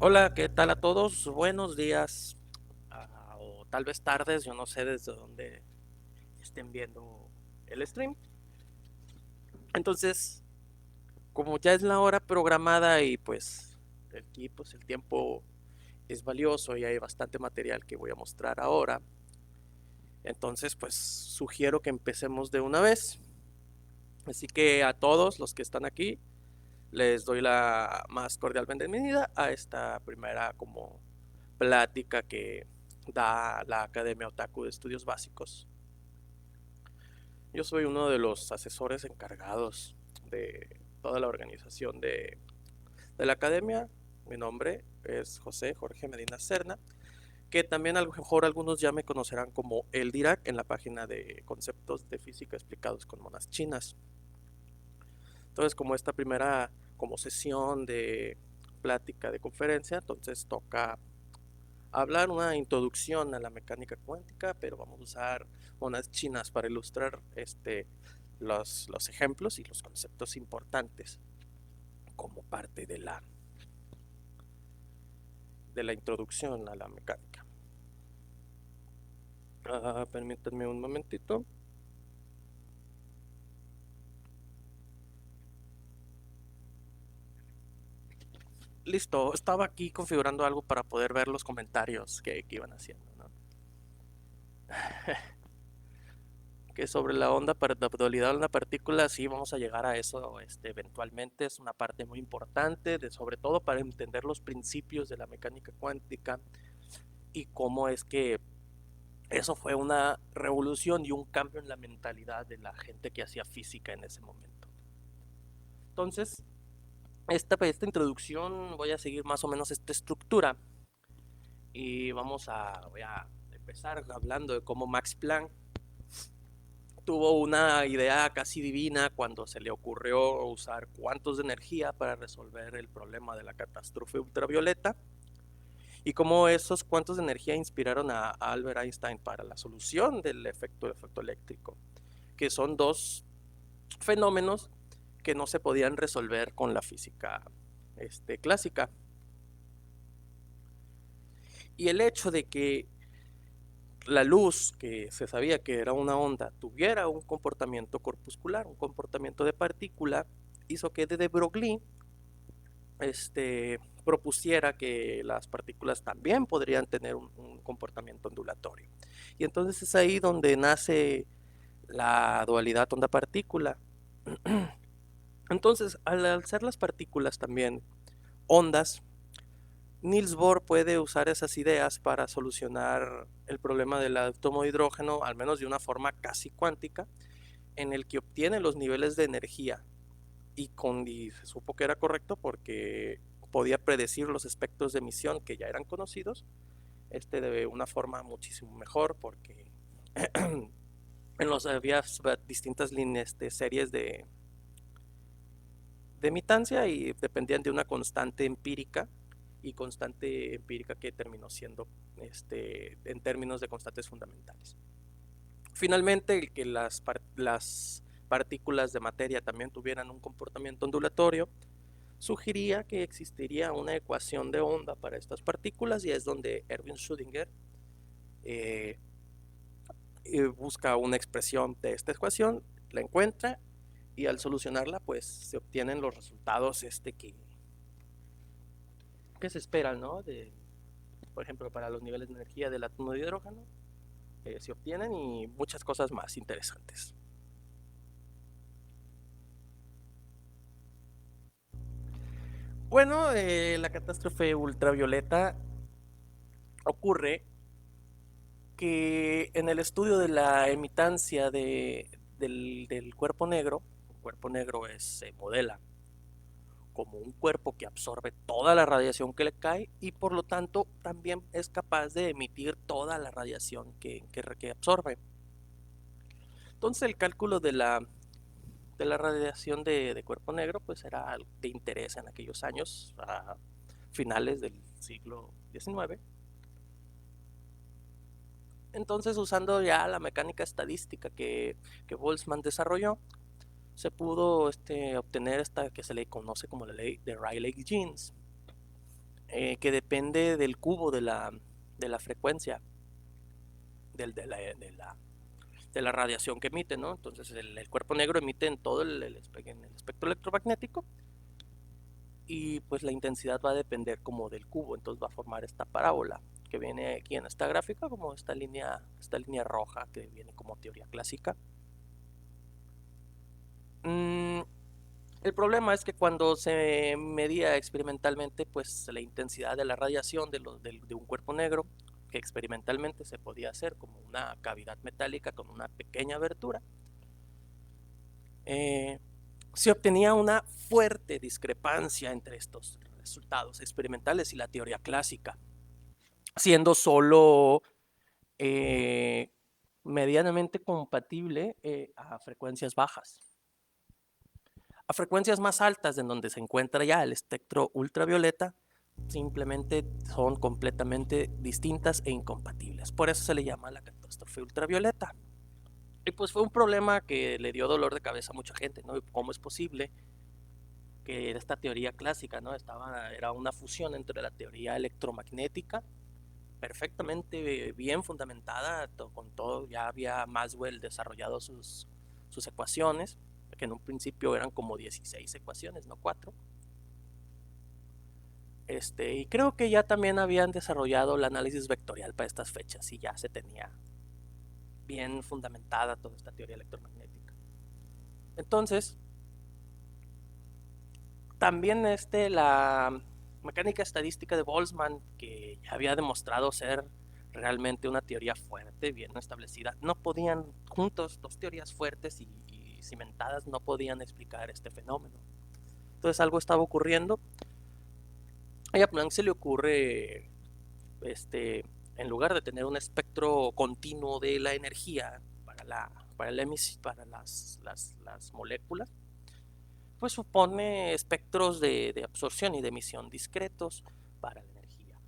Hola, ¿qué tal a todos? Buenos días, o tal vez tardes, yo no sé desde dónde estén viendo el stream. Entonces, como ya es la hora programada y pues el tiempo es valioso y hay bastante material que voy a mostrar ahora, entonces pues sugiero que empecemos de una vez. Así que a todos los que están aquí les doy la más cordial bienvenida a esta primera como plática que da la Academia Otaku de Estudios Básicos. Yo soy uno de los asesores encargados de toda la organización de la academia. Mi nombre es José Jorge Medina Serna, que también a lo mejor algunos ya me conocerán como el Dirac en la página de conceptos de física explicados con monas chinas. Entonces, como esta primera como sesión de plática de conferencia, entonces toca hablar una introducción a la mecánica cuántica, pero vamos a usar monas chinas para ilustrar los ejemplos y los conceptos importantes como parte de la introducción a la mecánica. Permítanme un momentito. Listo, estaba aquí configurando algo para poder ver los comentarios que iban haciendo, ¿no? Que sobre la onda, la dualidad de una partícula, sí vamos a llegar a eso eventualmente, es una parte muy importante, sobre todo para entender los principios de la mecánica cuántica y cómo es que eso fue una revolución y un cambio en la mentalidad de la gente que hacía física en ese momento. Entonces, esta introducción voy a seguir más o menos esta estructura y voy a empezar hablando de cómo Max Planck tuvo una idea casi divina cuando se le ocurrió usar cuantos de energía para resolver el problema de la catástrofe ultravioleta y cómo esos cuantos de energía inspiraron a Albert Einstein para la solución del efecto eléctrico, que son dos fenómenos que no se podían resolver con la física clásica. Y el hecho de que la luz, que se sabía que era una onda, tuviera un comportamiento corpuscular, un comportamiento de partícula, hizo que de Broglie propusiera que las partículas también podrían tener un comportamiento ondulatorio. Y entonces es ahí donde nace la dualidad onda-partícula. Entonces, al ser las partículas también ondas, Niels Bohr puede usar esas ideas para solucionar el problema del átomo de hidrógeno, al menos de una forma casi cuántica, en el que obtiene los niveles de energía y se supo que era correcto porque podía predecir los espectros de emisión que ya eran conocidos, de una forma muchísimo mejor porque en los había distintas líneas de series de emitancia y dependían de una constante empírica y constante empírica que terminó siendo en términos de constantes fundamentales. Finalmente, el que las partículas de materia también tuvieran un comportamiento ondulatorio sugería que existiría una ecuación de onda para estas partículas y es donde Erwin Schrödinger eh, busca una expresión de esta ecuación, la encuentra y al solucionarla pues se obtienen los resultados que se esperan, ¿no? Por ejemplo, para los niveles de energía del átomo de hidrógeno se obtienen y muchas cosas más interesantes. Bueno, la catástrofe ultravioleta ocurre que en el estudio de la emitancia del cuerpo negro, el cuerpo negro se modela como un cuerpo que absorbe toda la radiación que le cae y por lo tanto también es capaz de emitir toda la radiación que absorbe. Entonces el cálculo de la radiación de cuerpo negro pues era de interés en aquellos años, a finales del siglo XIX. Entonces, usando ya la mecánica estadística que Boltzmann desarrolló, se pudo obtener esta que se le conoce como la ley de Rayleigh-Jeans, que depende del cubo de la frecuencia del, de la radiación que emite, ¿no? Entonces el cuerpo negro emite en todo en el espectro electromagnético, y pues la intensidad va a depender como del cubo, entonces va a formar esta parábola que viene aquí en esta gráfica como esta línea roja que viene como teoría clásica. El problema es que cuando se medía experimentalmente pues la intensidad de la radiación de un cuerpo negro, que experimentalmente se podía hacer como una cavidad metálica con una pequeña abertura, se obtenía una fuerte discrepancia entre estos resultados experimentales y la teoría clásica, siendo solo medianamente compatible a frecuencias bajas. A frecuencias más altas, en donde se encuentra ya el espectro ultravioleta, simplemente son completamente distintas e incompatibles. Por eso se le llama la catástrofe ultravioleta. Y pues fue un problema que le dio dolor de cabeza a mucha gente, ¿no? ¿Cómo es posible que esta teoría clásica, ¿no? Era una fusión entre la teoría electromagnética, perfectamente bien fundamentada, con todo, ya había Maxwell desarrollado sus ecuaciones, que en un principio eran como 16 ecuaciones, no 4. Y creo que ya también habían desarrollado el análisis vectorial para estas fechas y ya se tenía bien fundamentada toda esta teoría electromagnética. Entonces, también la mecánica estadística de Boltzmann, que ya había demostrado ser realmente una teoría fuerte, bien establecida, no podían, juntos, dos teorías fuertes y cimentadas, no podían explicar este fenómeno. Entonces algo estaba ocurriendo. A Planck se le ocurre, en lugar de tener un espectro continuo de la energía para las moléculas, pues supone espectros de absorción y de emisión discretos para la energía,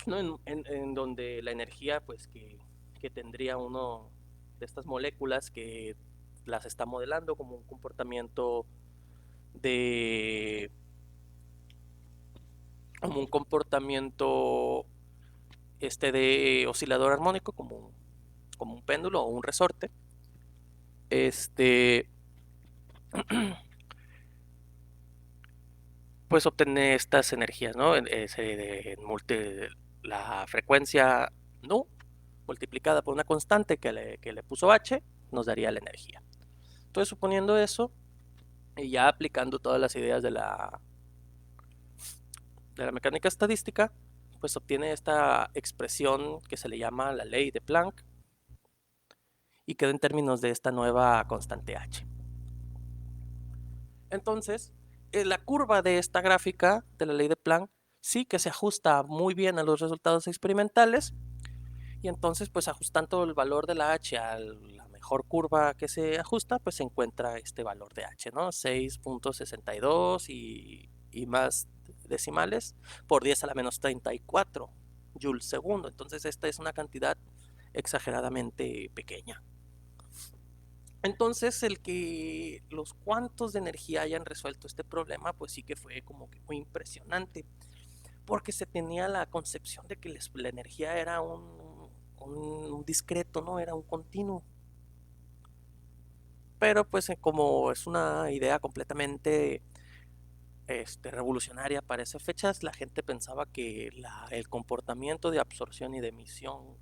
¿no? En donde la energía pues que tendría uno de estas moléculas que las está modelando como un comportamiento de como un comportamiento de oscilador armónico, como un péndulo o un resorte, pues obtener estas energías, ¿no? La frecuencia nu multiplicada por una constante que le puso h nos daría la energía. Entonces, suponiendo eso y ya aplicando todas las ideas de la mecánica estadística, pues obtiene esta expresión que se le llama la ley de Planck y queda en términos de esta nueva constante h. Entonces, la curva de esta gráfica de la ley de Planck sí que se ajusta muy bien a los resultados experimentales, y entonces pues ajustando el valor de la h a la mejor curva que se ajusta, pues se encuentra este valor de h, ¿no? 6.62 y más decimales por 10 a la menos 34 joules segundo. Entonces esta es una cantidad exageradamente pequeña. Entonces, el que los cuantos de energía hayan resuelto este problema, pues sí que fue como que muy impresionante, porque se tenía la concepción de que la energía era un discreto, no era un continuo. Pero pues como es una idea completamente revolucionaria para esas fechas, la gente pensaba que el comportamiento de absorción y de emisión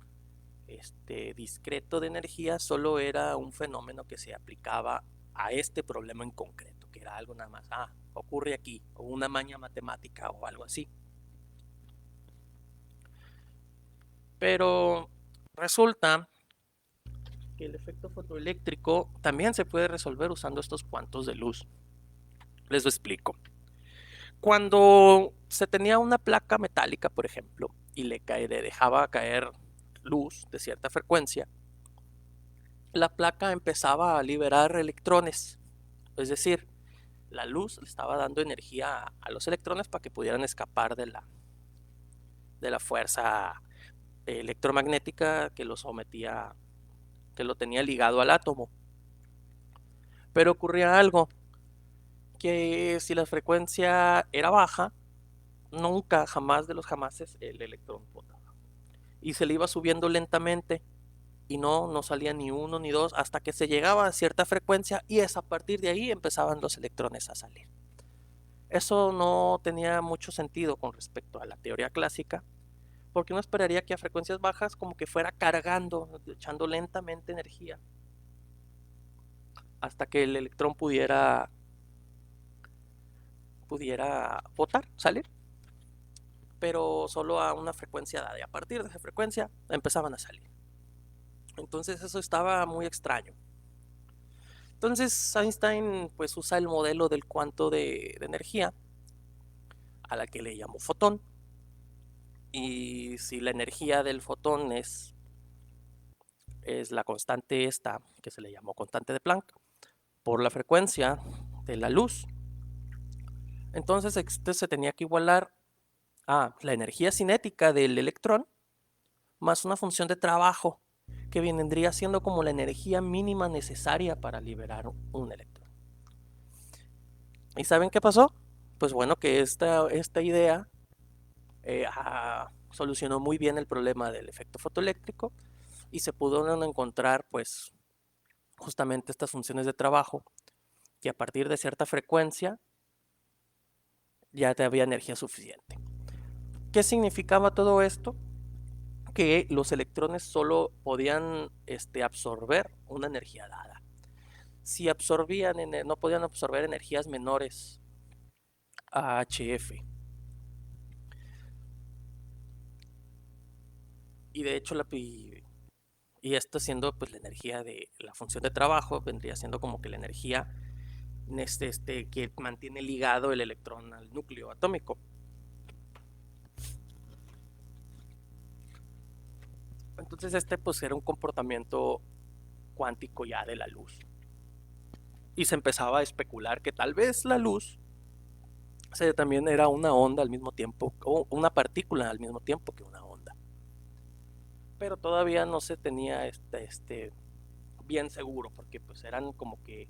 discreto de energía solo era un fenómeno que se aplicaba a este problema en concreto, que era algo nada más, ocurre aquí, o una maña matemática o algo así. Pero resulta que el efecto fotoeléctrico también se puede resolver usando estos cuantos de luz. Les lo explico. Cuando se tenía una placa metálica, por ejemplo, y le dejaba caer luz de cierta frecuencia, la placa empezaba a liberar electrones. Es decir, la luz le estaba dando energía a los electrones para que pudieran escapar de la fuerza electromagnética que lo sometía, que lo tenía ligado al átomo. Pero ocurría algo, que si la frecuencia era baja, nunca, jamás de los jamases, el electrón botaba. Y se le iba subiendo lentamente y no salía ni uno ni dos hasta que se llegaba a cierta frecuencia y es a partir de ahí empezaban los electrones a salir. Eso no tenía mucho sentido con respecto a la teoría clásica, porque uno esperaría que a frecuencias bajas como que fuera cargando, echando lentamente energía hasta que el electrón pudiera botar, salir, pero solo a una frecuencia dada y a partir de esa frecuencia empezaban a salir. Entonces eso estaba muy extraño. Entonces Einstein pues usa el modelo del cuanto de energía, a la que le llamó fotón, y si la energía del fotón es la constante esta, que se le llamó constante de Planck, por la frecuencia de la luz, entonces este se tenía que igualar a la energía cinética del electrón más una función de trabajo que vendría siendo como la energía mínima necesaria para liberar un electrón. ¿Y saben qué pasó? Pues bueno, que esta idea solucionó muy bien el problema del efecto fotoeléctrico y se pudieron encontrar pues justamente estas funciones de trabajo que a partir de cierta frecuencia ya te había energía suficiente. ¿Qué significaba todo esto? Que los electrones solo podían absorber una energía dada. Si absorbían, no podían absorber energías menores a HF. Y de hecho, y esto siendo pues la energía de la función de trabajo, vendría siendo como que la energía que mantiene ligado el electrón al núcleo atómico. Entonces pues era un comportamiento cuántico ya de la luz. Y se empezaba a especular que tal vez la luz también era una onda al mismo tiempo, o una partícula al mismo tiempo que una onda. Pero todavía no se tenía bien seguro, porque pues eran como que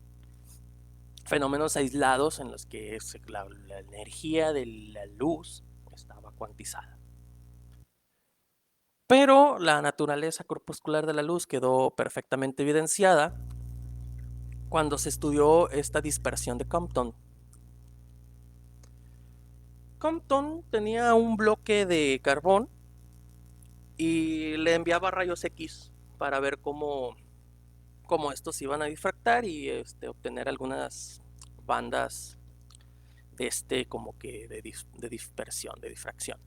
fenómenos aislados en los que la energía de la luz estaba cuantizada. Pero la naturaleza corpuscular de la luz quedó perfectamente evidenciada cuando se estudió esta dispersión de Compton. Compton tenía un bloque de carbón y le enviaba rayos X para ver cómo estos iban a difractar y obtener algunas bandas como que de dispersión, de difracción.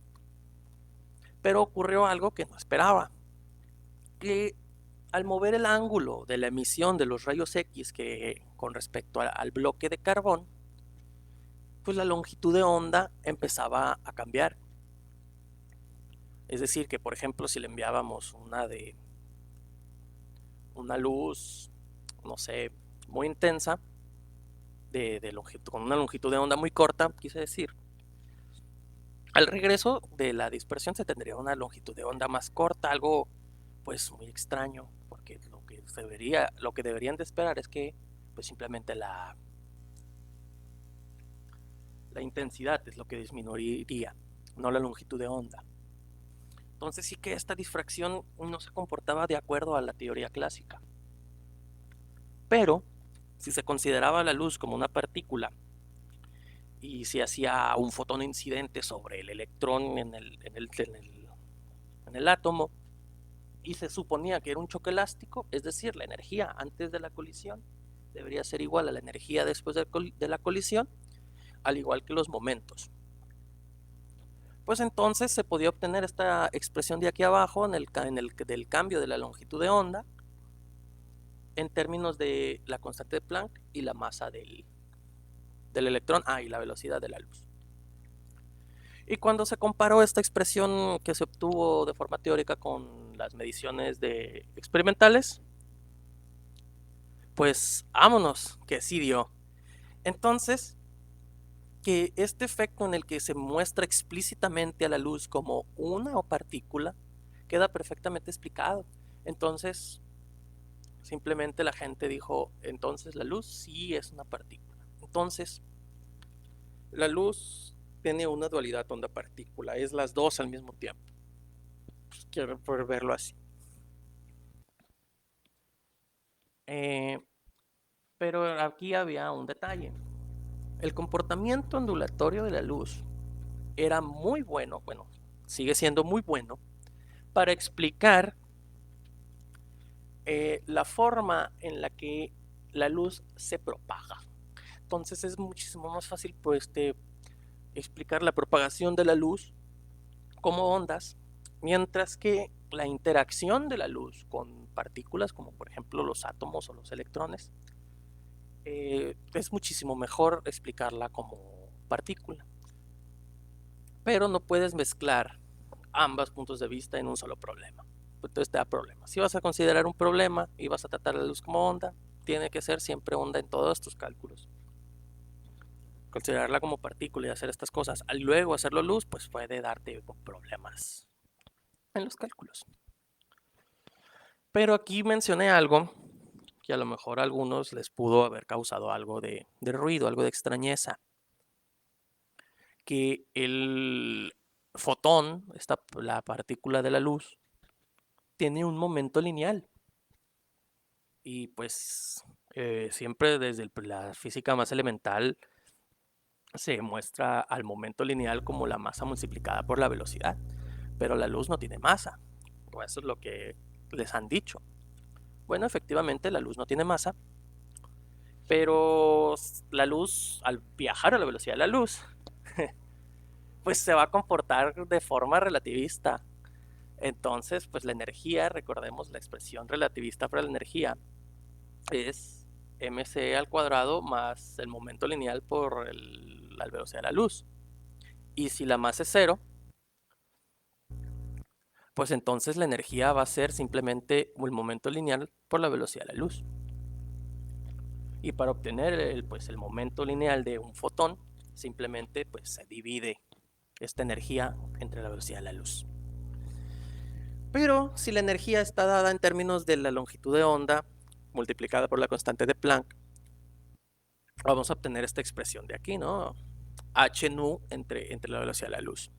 Pero ocurrió algo que no esperaba, que al mover el ángulo de la emisión de los rayos X que con respecto al bloque de carbón, pues la longitud de onda empezaba a cambiar. Es decir, que por ejemplo si le enviábamos una luz, no sé, muy intensa, con una longitud de onda muy corta, quise decir, al regreso de la dispersión se tendría una longitud de onda más corta, algo pues muy extraño, porque lo que deberían de esperar es que pues simplemente la intensidad es lo que disminuiría, no la longitud de onda. Entonces sí que esta difracción no se comportaba de acuerdo a la teoría clásica. Pero si se consideraba la luz como una partícula y si hacía un fotón incidente sobre el electrón en el átomo y se suponía que era un choque elástico, es decir, la energía antes de la colisión debería ser igual a la energía después de la colisión, al igual que los momentos. Pues entonces se podía obtener esta expresión de aquí abajo del cambio de la longitud de onda en términos de la constante de Planck y la masa del electrón, y la velocidad de la luz. Y cuando se comparó esta expresión que se obtuvo de forma teórica con las mediciones experimentales, pues vámonos, que sí dio. Entonces, que este efecto en el que se muestra explícitamente a la luz como una partícula queda perfectamente explicado. Entonces, simplemente la gente dijo, entonces la luz sí es una partícula. Entonces, la luz tiene una dualidad onda-partícula, es las dos al mismo tiempo. Pues quiero poder verlo así. Pero aquí había un detalle. El comportamiento ondulatorio de la luz era muy bueno, sigue siendo muy bueno, para explicar la forma en la que la luz se propaga. Entonces es muchísimo más fácil pues, explicar la propagación de la luz como ondas, mientras que la interacción de la luz con partículas, como por ejemplo los átomos o los electrones, es muchísimo mejor explicarla como partícula. Pero no puedes mezclar ambos puntos de vista en un solo problema. Entonces te da problemas. Si vas a considerar un problema y vas a tratar la luz como onda, tiene que ser siempre onda en todos tus cálculos. Considerarla como partícula y hacer estas cosas, al luego hacerlo luz, pues puede darte problemas en los cálculos. Pero aquí mencioné algo que a lo mejor a algunos les pudo haber causado algo de ruido, algo de extrañeza. Que el fotón, la partícula de la luz, tiene un momento lineal. Y pues siempre desde la física más elemental se muestra al momento lineal como la masa multiplicada por la velocidad. Pero la luz no tiene masa. O eso es lo que les han dicho. Bueno, efectivamente la luz no tiene masa. Pero la luz, al viajar a la velocidad de la luz, pues se va a comportar de forma relativista. Entonces, pues la energía, recordemos la expresión relativista para la energía, es mc al cuadrado más el momento lineal por la velocidad de la luz. Y si la masa es cero, pues entonces la energía va a ser simplemente el momento lineal por la velocidad de la luz. Y para obtener el momento lineal de un fotón, simplemente pues, se divide esta energía entre la velocidad de la luz. Pero si la energía está dada en términos de la longitud de onda multiplicada por la constante de Planck, vamos a obtener esta expresión de aquí, ¿no? H nu entre la velocidad de la luz.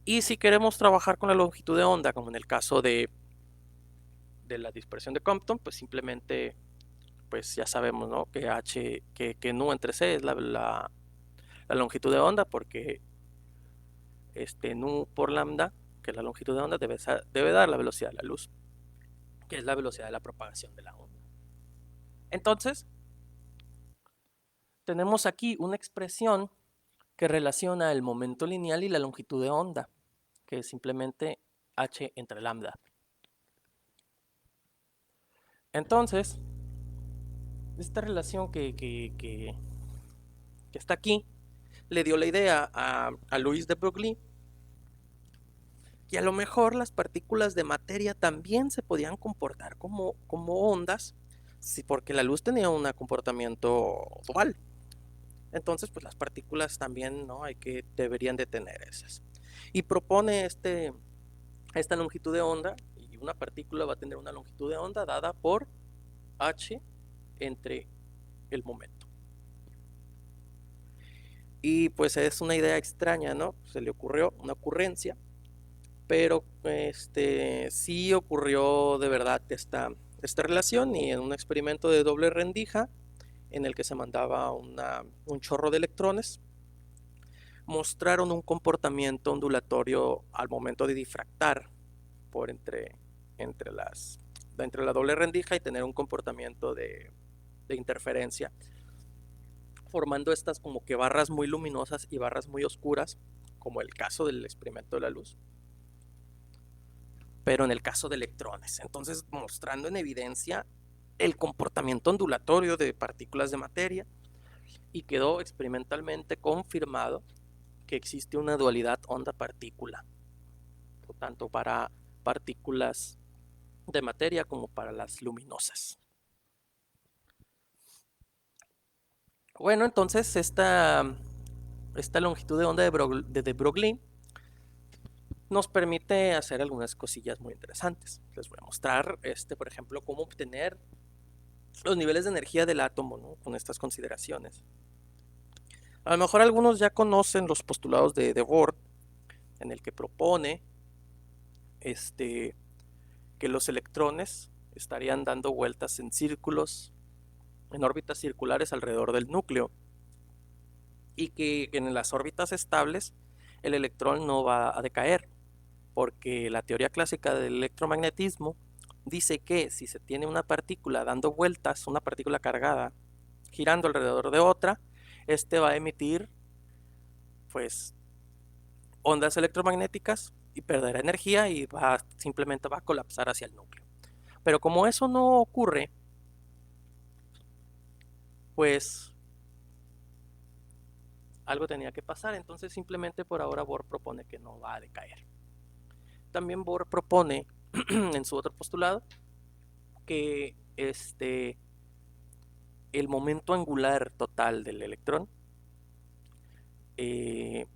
Y si queremos trabajar con la longitud de onda, como en el caso de la dispersión de Compton, pues simplemente, pues ya sabemos, ¿no? Que H, que nu entre C es la longitud de onda, porque nu por lambda, que es la longitud de onda, debe dar la velocidad de la luz, que es la velocidad de la propagación de la onda. Entonces, tenemos aquí una expresión que relaciona el momento lineal y la longitud de onda, que es simplemente h entre lambda. Entonces, esta relación que está aquí le dio la idea a Louis de Broglie que a lo mejor las partículas de materia también se podían comportar como ondas, porque la luz tenía un comportamiento dual. Entonces, pues las partículas también, ¿no? Deberían de tener esas. Y propone esta longitud de onda, y una partícula va a tener una longitud de onda dada por h entre el momento. Y pues es una idea extraña, ¿no? Se le ocurrió una ocurrencia, pero sí ocurrió de verdad esta relación, y en un experimento de doble rendija en el que se mandaba un chorro de electrones, mostraron un comportamiento ondulatorio al momento de difractar por entre la doble rendija y tener un comportamiento de interferencia, formando estas como que barras muy luminosas y barras muy oscuras, como el caso del experimento de la luz, pero en el caso de electrones. Entonces, mostrando en evidencia el comportamiento ondulatorio de partículas de materia, y quedó experimentalmente confirmado que existe una dualidad onda-partícula, tanto para partículas de materia como para las luminosas. Bueno, entonces esta longitud de onda de de Broglie nos permite hacer algunas cosillas muy interesantes. Les voy a mostrar, por ejemplo, cómo obtener los niveles de energía del átomo, ¿no? Con estas consideraciones. A lo mejor algunos ya conocen los postulados de Bohr, en el que propone que los electrones estarían dando vueltas en círculos, en órbitas circulares alrededor del núcleo, y que en las órbitas estables el electrón no va a decaer, porque la teoría clásica del electromagnetismo dice que si se tiene una partícula dando vueltas, una partícula cargada, girando alrededor de otra, va a emitir pues ondas electromagnéticas y perderá energía y simplemente va a colapsar hacia el núcleo. Pero como eso no ocurre, pues algo tenía que pasar, entonces simplemente por ahora Bohr propone que no va a decaer. También Bohr propone en su otro postulado que el momento angular total del electrón debe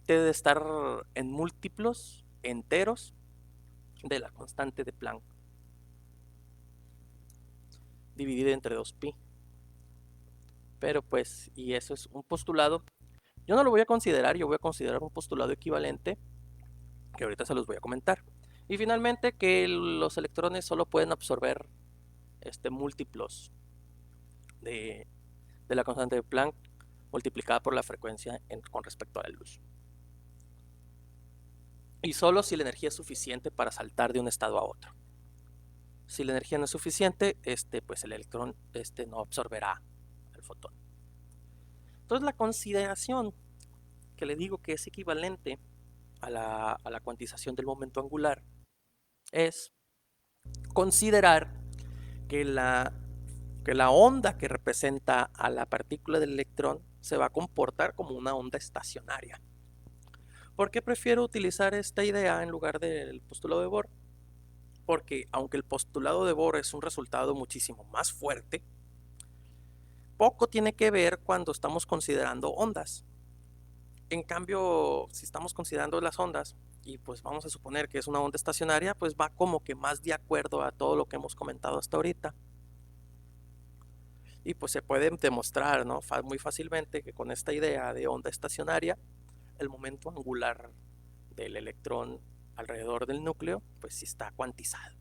de estar en múltiplos enteros de la constante de Planck, dividida entre 2pi. Pero pues, y eso es un postulado. Yo no lo voy a considerar, yo voy a considerar un postulado equivalente, que ahorita se los voy a comentar. Y finalmente que los electrones solo pueden absorber múltiplos de la constante de Planck multiplicada por la frecuencia con respecto a la luz. Y solo si la energía es suficiente para saltar de un estado a otro. Si la energía no es suficiente, pues el electrón no absorberá el fotón. Entonces la consideración que le digo que es equivalente a la cuantización del momento angular es considerar que la onda que representa a la partícula del electrón se va a comportar como una onda estacionaria. ¿Por qué prefiero utilizar esta idea en lugar del postulado de Bohr? Porque aunque el postulado de Bohr es un resultado muchísimo más fuerte, poco tiene que ver cuando estamos considerando ondas. En cambio, si estamos considerando las ondas, y pues vamos a suponer que es una onda estacionaria, pues va como que más de acuerdo a todo lo que hemos comentado hasta ahorita. Y pues se puede demostrar, ¿no? Muy fácilmente que con esta idea de onda estacionaria, el momento angular del electrón alrededor del núcleo, pues sí está cuantizado.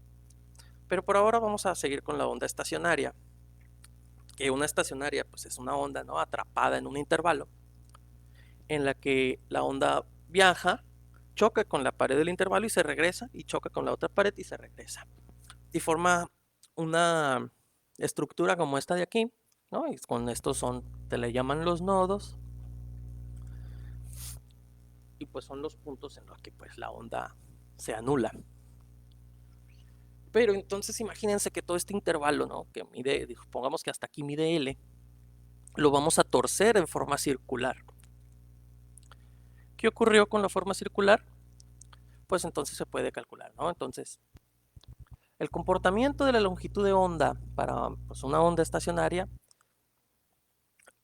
Pero por ahora vamos a seguir con la onda estacionaria. Que una estacionaria pues es una onda, ¿no?, atrapada en un intervalo, en la que la onda viaja, choca con la pared del intervalo y se regresa, y choca con la otra pared y se regresa. Y forma una estructura como esta de aquí, ¿no? Y con estos te le llaman los nodos. Y pues son los puntos en los que pues la onda se anula. Pero entonces imagínense que todo este intervalo, ¿no?, que mide, pongamos que hasta aquí mide L, lo vamos a torcer en forma circular. ¿Qué ocurrió con la forma circular? Pues entonces se puede calcular, ¿no? Entonces, el comportamiento de la longitud de onda para pues, una onda estacionaria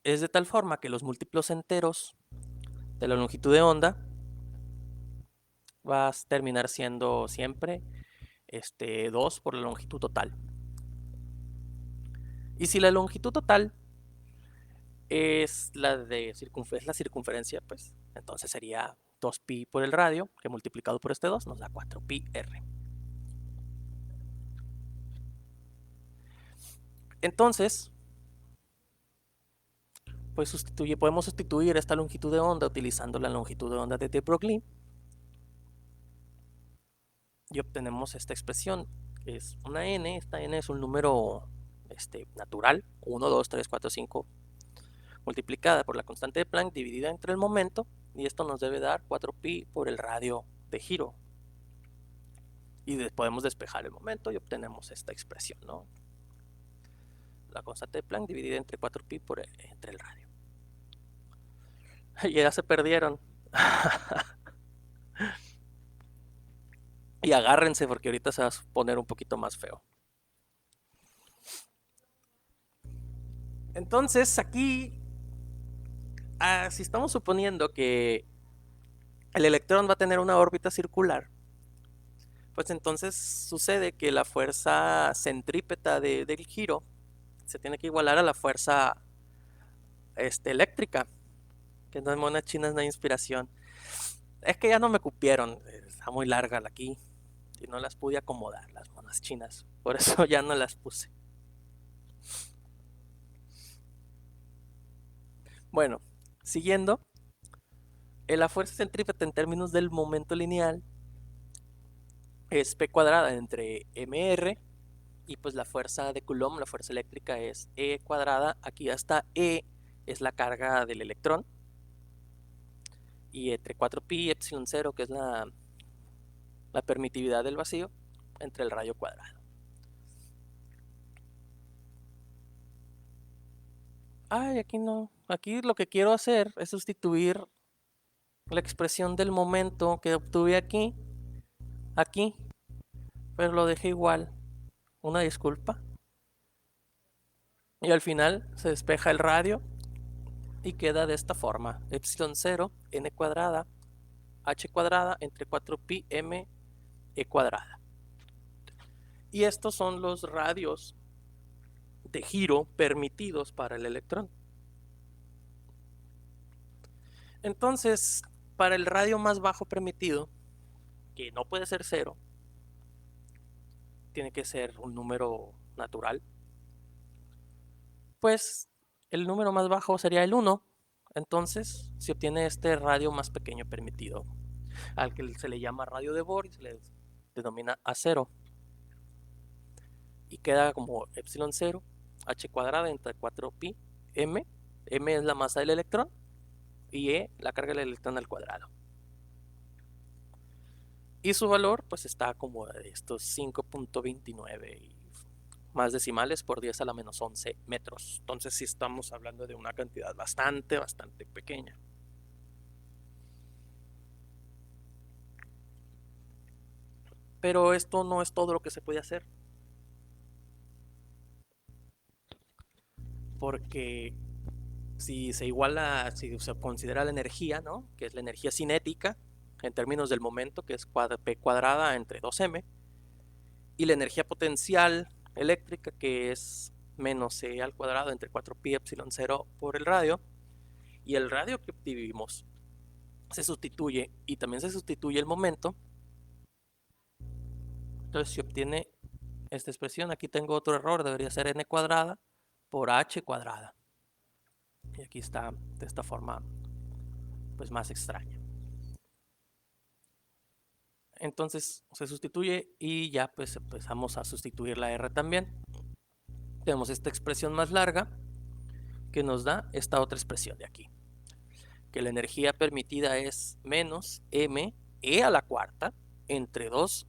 es de tal forma que los múltiplos enteros de la longitud de onda va a terminar siendo siempre 2 por la longitud total. Y si la longitud total es la circunferencia, pues entonces sería 2pi por el radio, que multiplicado por 2 nos da 4pi r. Entonces, pues podemos sustituir esta longitud de onda utilizando la longitud de onda de de Broglie y obtenemos esta expresión, que es una n. Esta n es un número natural, 1, 2, 3, 4, 5, multiplicada por la constante de Planck dividida entre el momento, y esto nos debe dar 4pi por el radio de giro. Y podemos despejar el momento y obtenemos esta expresión, ¿no? La constante de Planck dividida entre 4pi entre el radio. Y ya se perdieron. Y agárrense porque ahorita se va a poner un poquito más feo. Entonces aquí, si estamos suponiendo que el electrón va a tener una órbita circular, pues entonces sucede que la fuerza centrípeta del giro se tiene que igualar a la fuerza eléctrica. Que no hay monas chinas, no hay inspiración. Es que ya no me cupieron, está muy larga la aquí y no las pude acomodar, las monas chinas. Por eso ya no las puse. Bueno, siguiendo, la fuerza centrípeta en términos del momento lineal es P cuadrada entre mr y pues la fuerza de Coulomb, la fuerza eléctrica es E cuadrada. Aquí ya está E, es la carga del electrón, y entre 4pi epsilon 0, que es la permitividad del vacío, entre el radio cuadrado. Ay, aquí no. Aquí lo que quiero hacer es sustituir la expresión del momento que obtuve aquí, pero lo dejé igual. Una disculpa. Y al final se despeja el radio y queda de esta forma: epsilon 0 n cuadrada h cuadrada entre 4pi m e cuadrada. Y estos son los radios de giro permitidos para el electrón. Entonces, para el radio más bajo permitido, que no puede ser 0, tiene que ser un número natural, pues el número más bajo sería el 1. Entonces se obtiene este radio más pequeño permitido, al que se le llama radio de Bohr y se le denomina A0. Y queda como epsilon 0 h cuadrada entre 4pi m. M es la masa del electrón y E la carga del electrón al cuadrado. Y su valor pues está como de estos 5.29 y más decimales por 10 a la menos 11 metros. Entonces sí estamos hablando de una cantidad bastante pequeña. Pero esto no es todo lo que se puede hacer, porque si se iguala, si se considera la energía, ¿no?, que es la energía cinética en términos del momento, que es P cuadrada entre 2m, y la energía potencial eléctrica, que es menos E al cuadrado entre 4pi epsilon 0 por el radio, y el radio que obtuvimos se sustituye y también se sustituye el momento, entonces se obtiene esta expresión. Aquí tengo otro error, debería ser n cuadrada por h cuadrada, y aquí está de esta forma pues más extraña. Entonces se sustituye y ya pues empezamos a sustituir la r también. Tenemos esta expresión más larga que nos da esta otra expresión de aquí, que la energía permitida es menos m e a la cuarta entre 2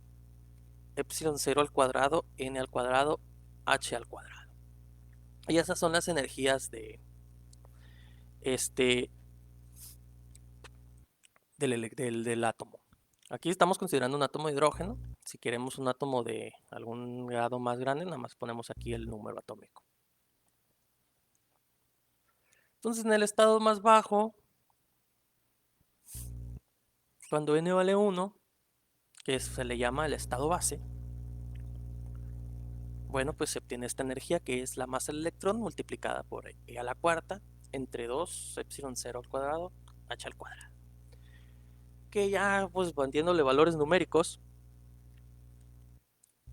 epsilon 0 al cuadrado n al cuadrado h al cuadrado. Y esas son las energías del átomo. Aquí estamos considerando un átomo de hidrógeno. Si queremos un átomo de algún grado más grande, nada más ponemos aquí el número atómico. Entonces, en el estado más bajo, cuando n vale 1, que se le llama el estado base, bueno, pues se obtiene esta energía, que es la masa del electrón multiplicada por e a la cuarta entre 2 epsilon 0 al cuadrado h al cuadrado, que ya pues poniéndole valores numéricos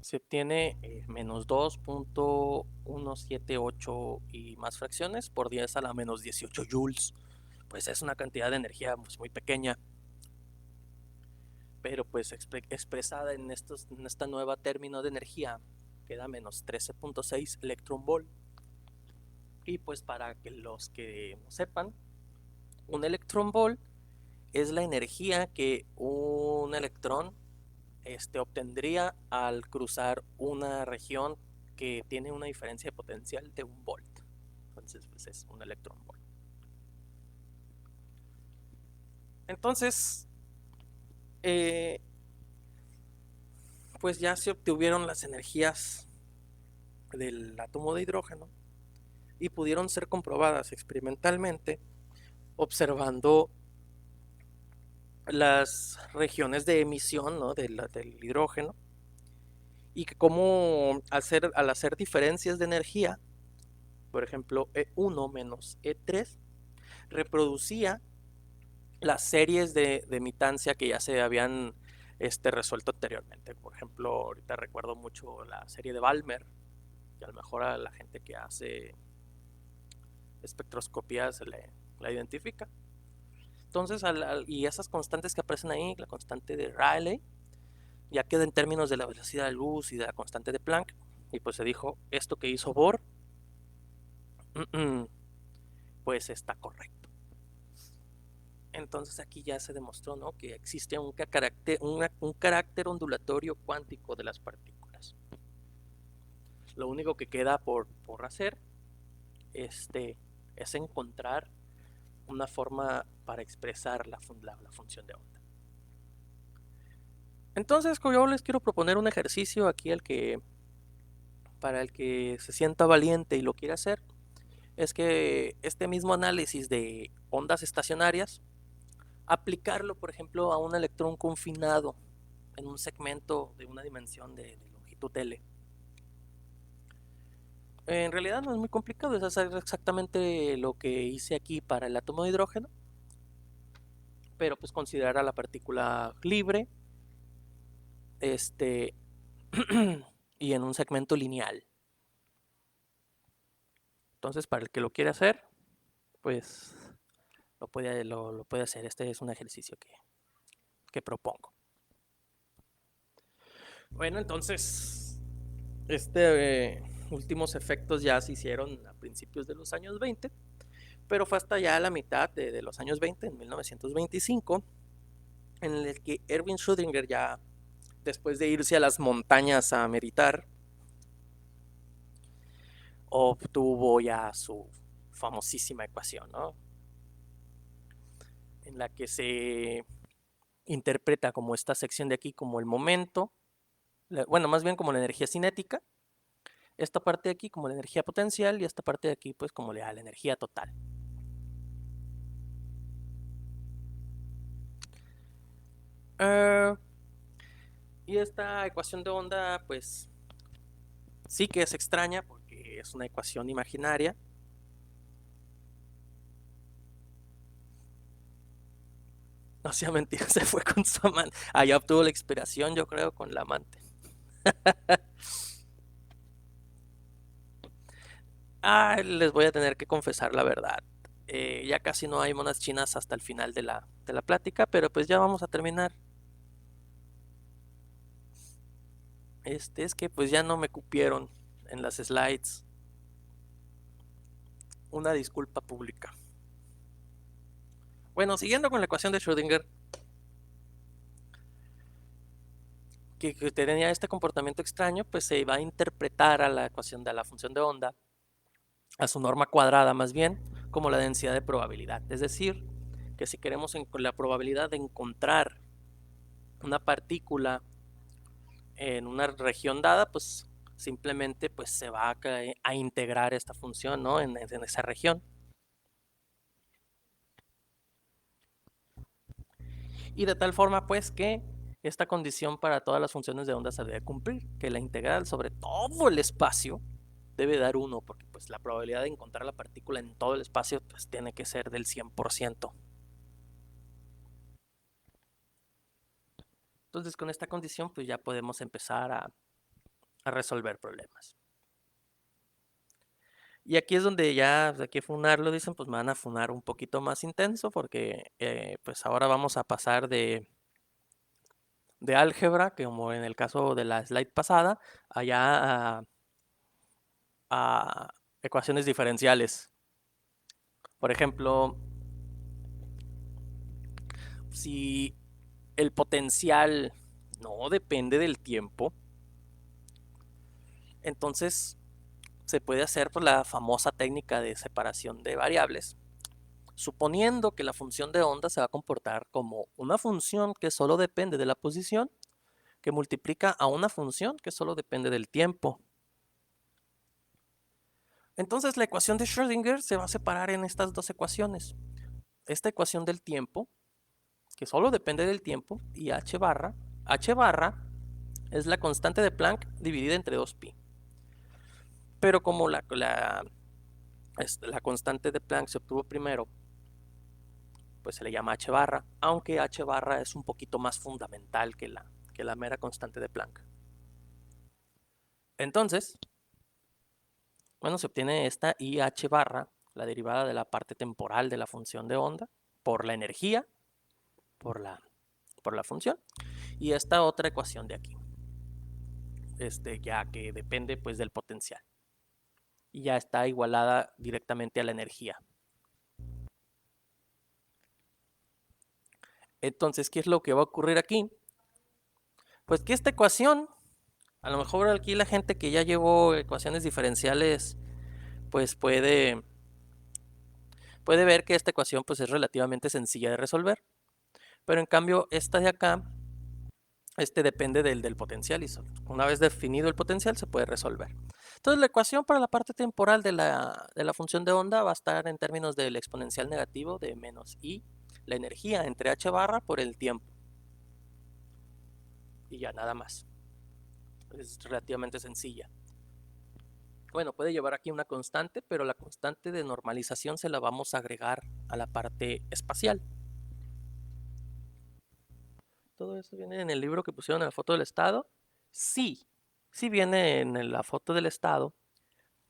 se obtiene menos 2.178 y más fracciones por 10 a la menos 18 joules. Pues es una cantidad de energía pues muy pequeña, pero pues expresada en esta nueva término de energía queda menos 13.6 electronvolt. Y pues para que los que no sepan, un electronvolt es la energía que un electrón obtendría al cruzar una región que tiene una diferencia de potencial de 1 volt. Entonces pues es un electronvolt. Entonces pues ya se obtuvieron las energías del átomo de hidrógeno y pudieron ser comprobadas experimentalmente observando las regiones de emisión, ¿no?, del hidrógeno, y que como al hacer diferencias de energía, por ejemplo E1 menos E3, reproducía las series de emitancia que ya se habían resuelto anteriormente. Por ejemplo, ahorita recuerdo mucho la serie de Balmer, que a lo mejor a la gente que hace espectroscopía la identifica. Entonces, y esas constantes que aparecen ahí, la constante de Rayleigh, ya queda en términos de la velocidad de luz y de la constante de Planck, y pues se dijo, esto que hizo Bohr, pues está correcto. Entonces aquí ya se demostró, ¿no?, que existe un carácter ondulatorio cuántico de las partículas. Lo único que queda por hacer es encontrar una forma para expresar la función de onda. Entonces yo les quiero proponer un ejercicio aquí para el que se sienta valiente y lo quiera hacer, es que este mismo análisis de ondas estacionarias, aplicarlo, por ejemplo, a un electrón confinado en un segmento de una dimensión de longitud L. En realidad no es muy complicado, es hacer exactamente lo que hice aquí para el átomo de hidrógeno, pero pues considerar a la partícula libre, y en un segmento lineal. Entonces, para el que lo quiera hacer, pues lo puede hacer. Este es un ejercicio que propongo. Bueno, entonces, últimos efectos ya se hicieron a principios de los años 20, pero fue hasta ya la mitad de los años 20, en 1925, en el que Erwin Schrödinger, ya después de irse a las montañas a meditar, obtuvo ya su famosísima ecuación, ¿no?, en la que se interpreta como esta sección de aquí como el momento, bueno, más bien como la energía cinética, esta parte de aquí como la energía potencial y esta parte de aquí pues como la energía total. Y esta ecuación de onda pues sí que es extraña porque es una ecuación imaginaria. No sea mentira, se fue con su amante. Allá obtuvo la inspiración, yo creo, con la amante. Les voy a tener que confesar la verdad. Ya casi no hay monas chinas hasta el final de la plática, pero pues ya vamos a terminar. Es que pues ya no me cupieron en las slides. Una disculpa pública. Bueno, siguiendo con la ecuación de Schrödinger, que tenía este comportamiento extraño, pues se va a interpretar a la ecuación de la función de onda, a su norma cuadrada más bien, como la densidad de probabilidad. Es decir, que si queremos la probabilidad de encontrar una partícula en una región dada, pues simplemente pues se va a integrar esta función, ¿no?, en esa región. Y de tal forma pues que esta condición para todas las funciones de onda se debe cumplir, que la integral sobre todo el espacio debe dar 1, porque pues la probabilidad de encontrar la partícula en todo el espacio pues tiene que ser del 100%. Entonces con esta condición pues ya podemos empezar a resolver problemas. Y aquí es donde ya, hay que funarlo, dicen, pues me van a funar un poquito más intenso porque pues ahora vamos a pasar de álgebra, que como en el caso de la slide pasada, allá a ecuaciones diferenciales. Por ejemplo, si el potencial no depende del tiempo, entonces se puede hacer pues la famosa técnica de separación de variables, suponiendo que la función de onda se va a comportar como una función que solo depende de la posición, que multiplica a una función que solo depende del tiempo. Entonces la ecuación de Schrödinger se va a separar en estas dos ecuaciones. Esta ecuación del tiempo, que solo depende del tiempo, y h barra es la constante de Planck dividida entre 2pi. Pero como la constante de Planck se obtuvo primero, pues se le llama h barra, aunque h barra es un poquito más fundamental que la mera constante de Planck. Entonces, bueno, se obtiene esta IH barra, la derivada de la parte temporal de la función de onda, por la energía, por la función, y esta otra ecuación de aquí, ya que depende pues del potencial. Y ya está igualada directamente a la energía. Entonces, ¿qué es lo que va a ocurrir aquí? Pues que esta ecuación, a lo mejor aquí la gente que ya llevó ecuaciones diferenciales, pues puede ver que esta ecuación pues es relativamente sencilla de resolver. Pero en cambio, esta de acá, depende del potencial, y una vez definido el potencial se puede resolver. Entonces la ecuación para la parte temporal de la función de onda va a estar en términos del exponencial negativo de menos I, la energía entre h barra por el tiempo. Y ya nada más. Es relativamente sencilla. Bueno, puede llevar aquí una constante, pero la constante de normalización se la vamos a agregar a la parte espacial. Todo eso viene en el libro que pusieron en la foto del estado. Sí viene en la foto del estado,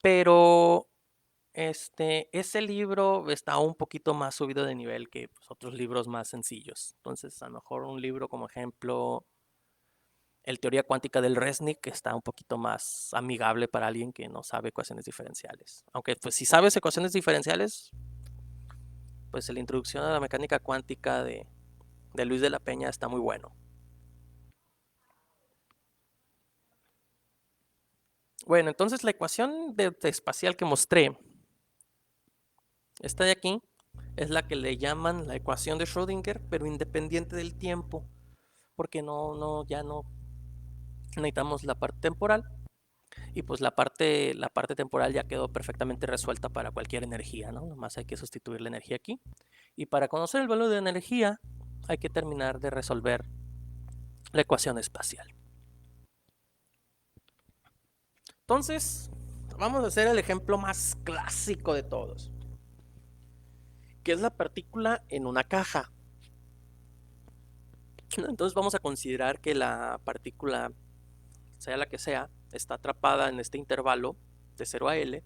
pero ese libro está un poquito más subido de nivel que pues, otros libros más sencillos. Entonces, a lo mejor un libro como ejemplo, el Teoría Cuántica del Resnick, está un poquito más amigable para alguien que no sabe ecuaciones diferenciales. Aunque, pues, si sabes ecuaciones diferenciales, pues la introducción a la mecánica cuántica de Luis de la Peña está muy bueno. Bueno, entonces la ecuación de espacial que mostré, esta de aquí, es la que le llaman la ecuación de Schrödinger, pero independiente del tiempo, porque ya no necesitamos la parte temporal, y pues la parte temporal ya quedó perfectamente resuelta para cualquier energía, ¿no? Nomás hay que sustituir la energía aquí. Y para conocer el valor de energía, hay que terminar de resolver la ecuación espacial. Entonces, vamos a hacer el ejemplo más clásico de todos, que es la partícula en una caja. Entonces vamos a considerar que la partícula, sea la que sea, está atrapada en este intervalo de 0 a L,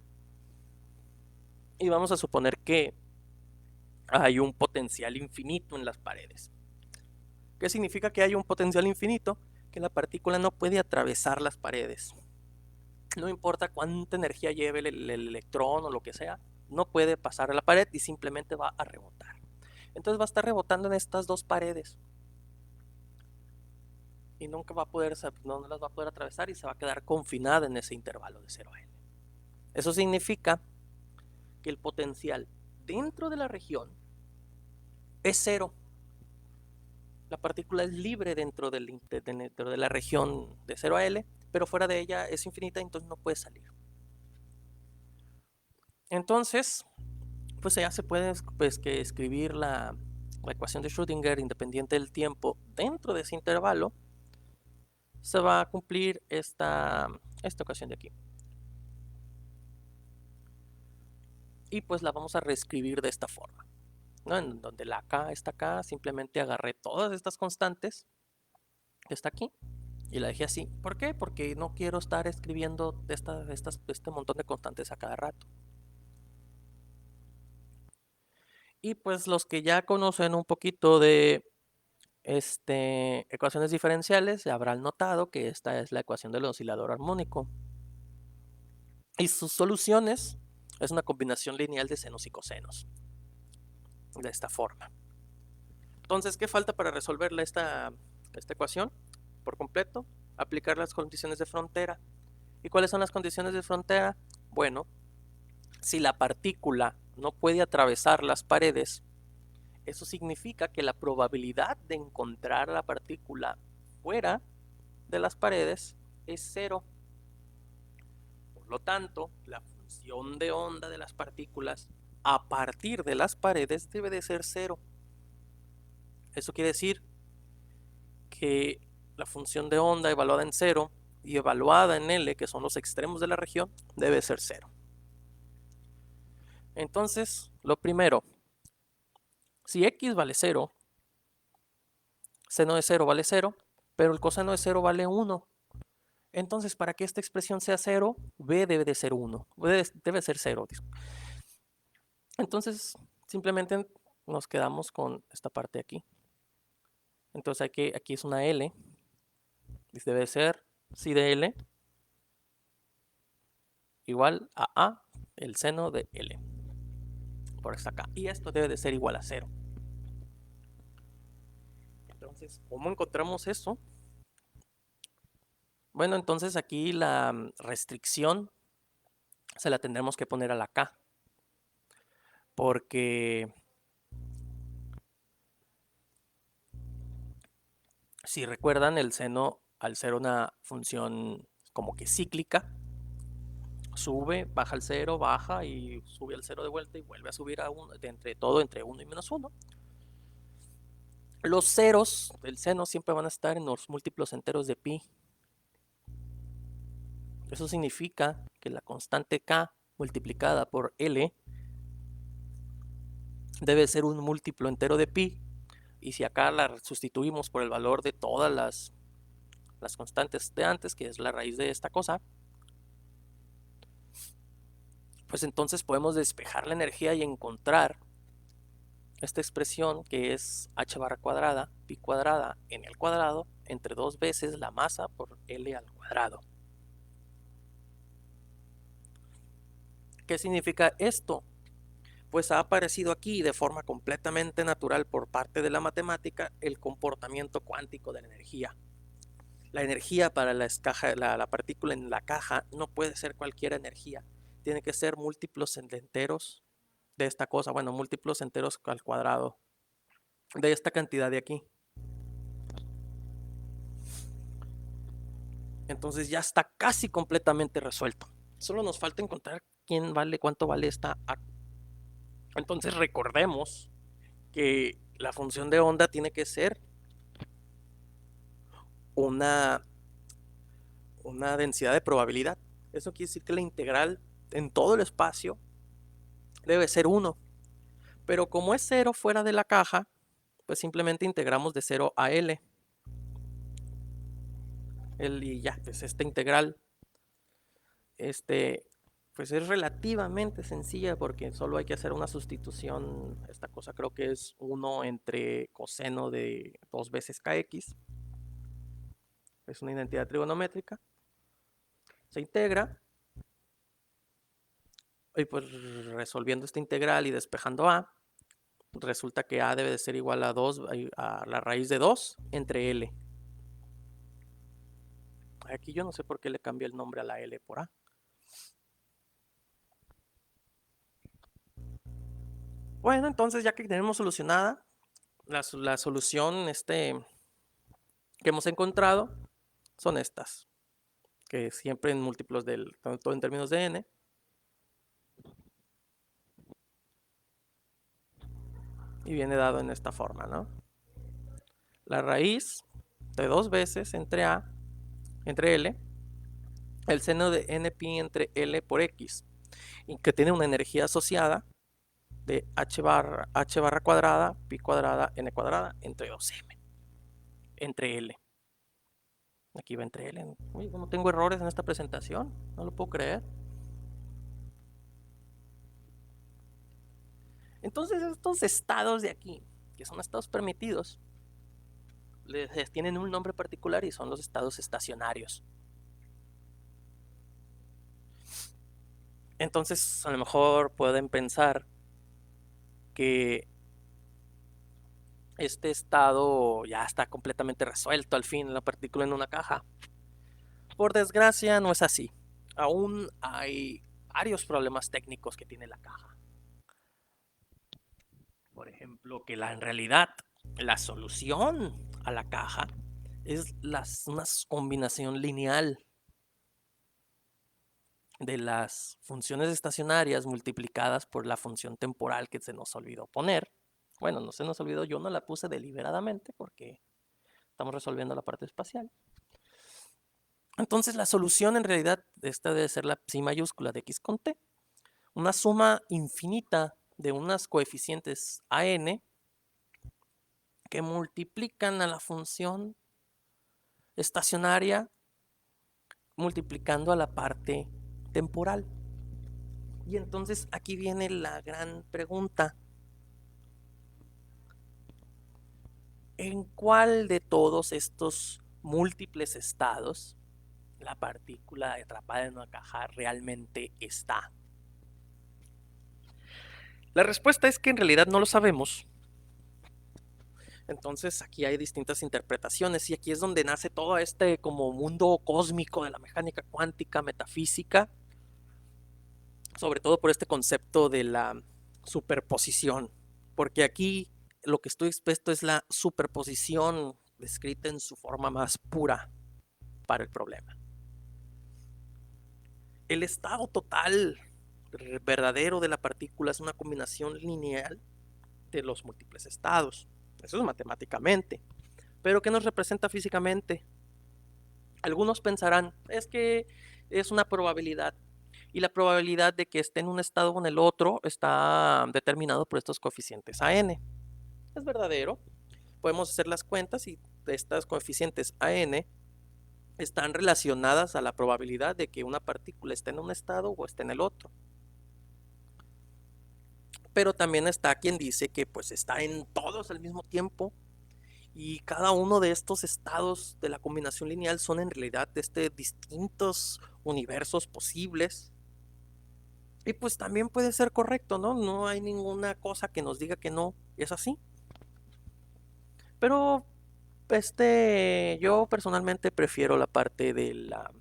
y vamos a suponer que hay un potencial infinito en las paredes. ¿Qué significa que hay un potencial infinito? Que la partícula no puede atravesar las paredes. No importa cuánta energía lleve el electrón o lo que sea, no puede pasar a la pared y simplemente va a rebotar. Entonces va a estar rebotando en estas dos paredes y nunca va a poder, no las va a poder atravesar, y se va a quedar confinada en ese intervalo de 0 a L. Eso significa que el potencial dentro de la región es cero. La partícula es libre dentro de la región de 0 a L, pero fuera de ella es infinita, entonces no puede salir. Entonces, pues ya se puede que escribir la ecuación de Schrödinger independiente del tiempo dentro de ese intervalo. Se va a cumplir esta ecuación de aquí. Y pues la vamos a reescribir de esta forma, ¿no? En donde la K está acá, simplemente agarré todas estas constantes que está aquí y la dejé así. ¿Por qué? Porque no quiero estar escribiendo este montón de constantes a cada rato. Y pues los que ya conocen un poquito de ecuaciones diferenciales ya habrán notado que esta es la ecuación del oscilador armónico. Y sus soluciones es una combinación lineal de senos y cosenos. De esta forma. Entonces, ¿qué falta para resolverla esta ecuación por completo? Aplicar las condiciones de frontera. ¿Y cuáles son las condiciones de frontera? Bueno, si la partícula no puede atravesar las paredes, eso significa que la probabilidad de encontrar a la partícula fuera de las paredes es cero. Por lo tanto, la función de onda de las partículas a partir de las paredes debe de ser cero. Eso quiere decir que la función de onda evaluada en 0 y evaluada en L, que son los extremos de la región, debe ser 0. Entonces, lo primero, Si x vale 0, seno de 0 vale 0, pero el coseno de 0 vale 1. Entonces, para que esta expresión sea 0, b debe de ser 1. Debe ser 0. Entonces, simplemente nos quedamos con esta parte aquí. Entonces, aquí es una L. Debe ser psi de L igual a el seno de L. Por esta acá. Y esto debe de ser igual a 0. Entonces, ¿cómo encontramos eso? Bueno, entonces aquí la restricción se la tendremos que poner a la K. Porque si recuerdan, el seno, al ser una función como que cíclica, sube, baja al 0, baja y sube al 0 de vuelta y vuelve a subir a 1, entre 1 y menos 1. Los ceros del seno siempre van a estar en los múltiplos enteros de pi. Eso significa que la constante k multiplicada por L debe ser un múltiplo entero de pi. Y si acá la sustituimos por el valor de todas las constantes de antes, que es la raíz de esta cosa, pues entonces podemos despejar la energía y encontrar esta expresión que es h barra cuadrada, pi cuadrada n al cuadrado, entre 2 veces la masa por L al cuadrado. ¿Qué significa esto? Pues ha aparecido aquí de forma completamente natural por parte de la matemática el comportamiento cuántico de la energía. La energía para la partícula en la caja no puede ser cualquier energía, tiene que ser múltiplos enteros de esta cosa, bueno, múltiplos enteros al cuadrado de esta cantidad de aquí. Entonces ya está casi completamente resuelto. Solo nos falta encontrar cuánto vale esta A. Entonces recordemos que la función de onda tiene que ser una densidad de probabilidad. Eso quiere decir que la integral en todo el espacio debe ser 1. Pero como es 0 fuera de la caja, pues simplemente integramos de 0 a L. Y ya, pues esta integral pues es relativamente sencilla porque solo hay que hacer una sustitución. Esta cosa creo que es 1 entre coseno de 2 veces kx. Es una identidad trigonométrica. Se integra. Y pues resolviendo esta integral y despejando a, resulta que a debe de ser igual a 2, a la raíz de 2 entre L. Aquí yo no sé por qué le cambié el nombre a la L por A. Bueno, entonces ya que tenemos solucionada la solución que hemos encontrado, son estas, que siempre en múltiplos todo en términos de n. Y viene dado en esta forma, ¿no? La raíz de 2 veces entre L, el seno de npi entre L por x, y que tiene una energía asociada de h barra cuadrada, pi cuadrada, n cuadrada, entre 2m, entre L. Aquí va entre L. Uy, no tengo errores en esta presentación, no lo puedo creer. Entonces estos estados de aquí, que son estados permitidos, tienen un nombre particular y son los estados estacionarios. Entonces a lo mejor pueden pensar que este estado ya está completamente resuelto al fin, la partícula en una caja. Por desgracia no es así. Aún hay varios problemas técnicos que tiene la caja. Por ejemplo, que en realidad la solución a la caja es una combinación lineal de las funciones estacionarias multiplicadas por la función temporal que se nos olvidó poner. Bueno, no se nos olvidó, yo no la puse deliberadamente porque estamos resolviendo la parte espacial. Entonces la solución en realidad esta debe ser la psi mayúscula de x con t, una suma infinita de unas coeficientes a n que multiplican a la función estacionaria multiplicando a la parte temporal. Y entonces aquí viene la gran pregunta. ¿En cuál de todos estos múltiples estados la partícula atrapada en una caja realmente está? La respuesta es que en realidad no lo sabemos. Entonces aquí hay distintas interpretaciones y aquí es donde nace todo este como mundo cósmico de la mecánica cuántica, metafísica, sobre todo por este concepto de la superposición, porque aquí lo que estoy expuesto es la superposición descrita en su forma más pura para el problema. El estado total verdadero de la partícula es una combinación lineal de los múltiples estados. Eso es matemáticamente. Pero ¿qué nos representa físicamente? Algunos pensarán, es que es una probabilidad. Y la probabilidad de que esté en un estado o en el otro está determinado por estos coeficientes AN. Es verdadero. Podemos hacer las cuentas y estas coeficientes AN están relacionadas a la probabilidad de que una partícula esté en un estado o esté en el otro. Pero también está quien dice que pues está en todos al mismo tiempo y cada uno de estos estados de la combinación lineal son en realidad distintos universos posibles. Y pues también puede ser correcto, ¿no? No hay ninguna cosa que nos diga que no es así. Pero yo personalmente prefiero la parte de la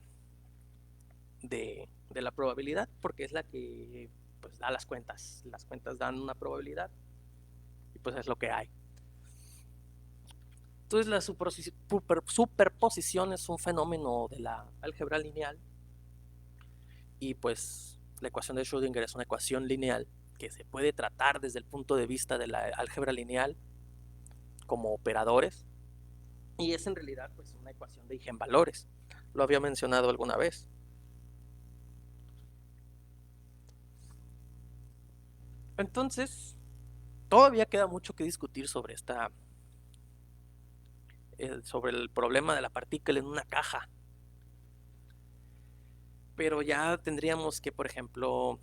probabilidad porque es la que pues da las cuentas. Las cuentas dan una probabilidad y pues es lo que hay. Entonces la superposición es un fenómeno de la álgebra lineal y pues la ecuación de Schrödinger es una ecuación lineal que se puede tratar desde el punto de vista de la álgebra lineal como operadores y es en realidad pues una ecuación de eigenvalores. Lo había mencionado alguna vez. Entonces, todavía queda mucho que discutir sobre sobre el problema de la partícula en una caja. Pero ya tendríamos que, por ejemplo,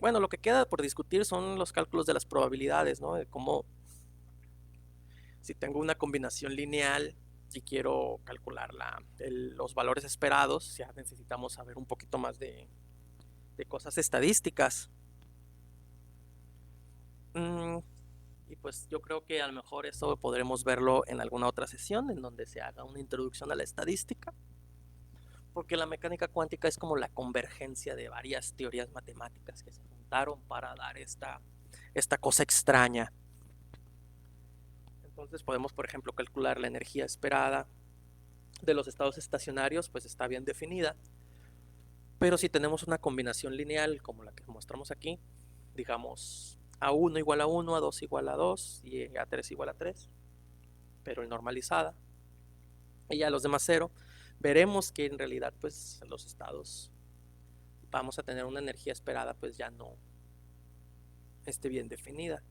bueno, lo que queda por discutir son los cálculos de las probabilidades, ¿no? De cómo, si tengo una combinación lineal y quiero calcular los valores esperados, ya necesitamos saber un poquito más de cosas estadísticas. Y pues yo creo que a lo mejor eso podremos verlo en alguna otra sesión en donde se haga una introducción a la estadística, porque la mecánica cuántica es como la convergencia de varias teorías matemáticas que se juntaron para dar esta cosa extraña. Entonces podemos, por ejemplo, calcular la energía esperada de los estados estacionarios, pues está bien definida, pero si tenemos una combinación lineal como la que mostramos aquí, digamos A1 igual a 1, A2 igual a 2 y A3 igual a 3, pero normalizada, y ya los demás 0, veremos que en realidad pues los estados vamos a tener una energía esperada pues ya no esté bien definida.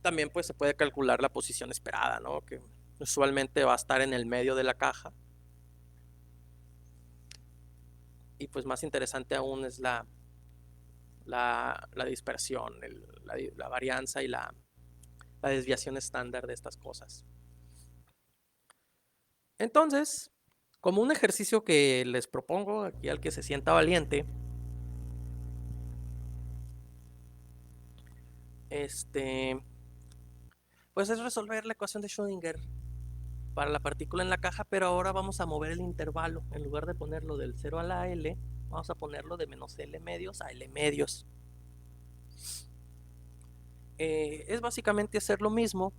También pues se puede calcular la posición esperada, ¿no? Que usualmente va a estar en el medio de la caja. Y pues más interesante aún es la dispersión, la varianza y la desviación estándar de estas cosas. Entonces, como un ejercicio que les propongo aquí al que se sienta valiente, pues es resolver la ecuación de Schrödinger para la partícula en la caja, pero ahora vamos a mover el intervalo. En lugar de ponerlo del 0 a la L, vamos a ponerlo de menos L medios a L medios. Es básicamente hacer lo mismo,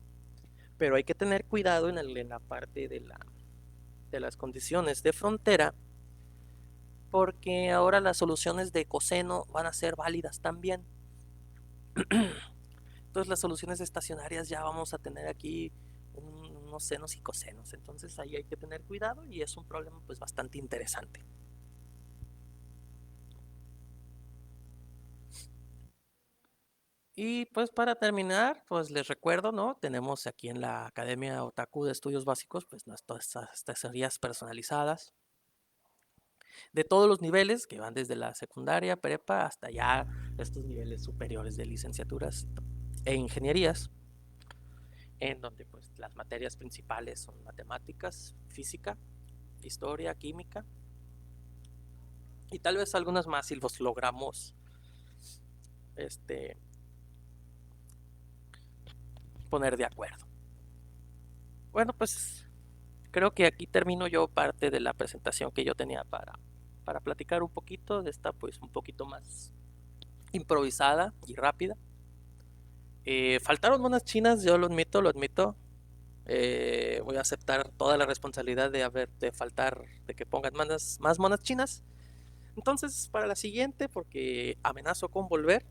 pero hay que tener cuidado en la parte de las condiciones de frontera, porque ahora las soluciones de coseno van a ser válidas también. Entonces las soluciones estacionarias ya vamos a tener aquí unos senos y cosenos, entonces ahí hay que tener cuidado y es un problema pues bastante interesante. Y pues para terminar, pues les recuerdo, ¿no? Tenemos aquí en la Academia Otaku de Estudios Básicos, pues nuestras asesorías personalizadas de todos los niveles, que van desde la secundaria, prepa, hasta ya estos niveles superiores de licenciaturas e ingenierías, en donde pues las materias principales son matemáticas, física, historia, química y tal vez algunas más si los logramos este, poner de acuerdo. Bueno, pues creo que aquí termino yo parte de la presentación que yo tenía para platicar un poquito de esta, pues un poquito más improvisada y rápida. Faltaron monas chinas, yo lo admito, lo admito. Voy a aceptar toda la responsabilidad de faltar, de que pongan más monas chinas. Entonces, para la siguiente, porque amenazo con volver,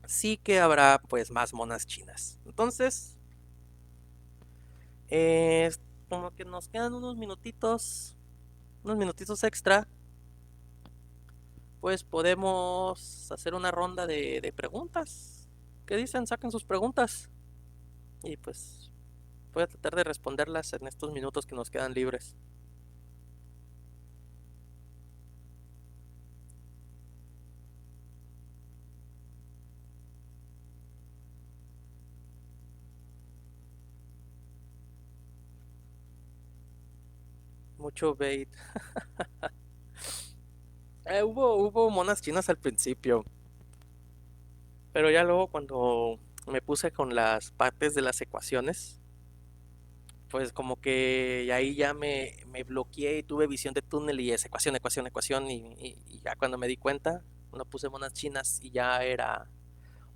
sí que habrá pues más monas chinas. Entonces, eh, como que nos quedan unos minutitos extra, pues podemos hacer una ronda de preguntas. ¿Qué dicen? Saquen sus preguntas. Y pues voy a tratar de responderlas en estos minutos que nos quedan libres. Mucho bait. Hubo monas chinas al principio, pero ya luego cuando me puse con las partes de las ecuaciones, pues como que ahí ya me bloqueé y tuve visión de túnel y es ecuación, ecuación, ecuación y ya cuando me di cuenta, no puse monas chinas y ya era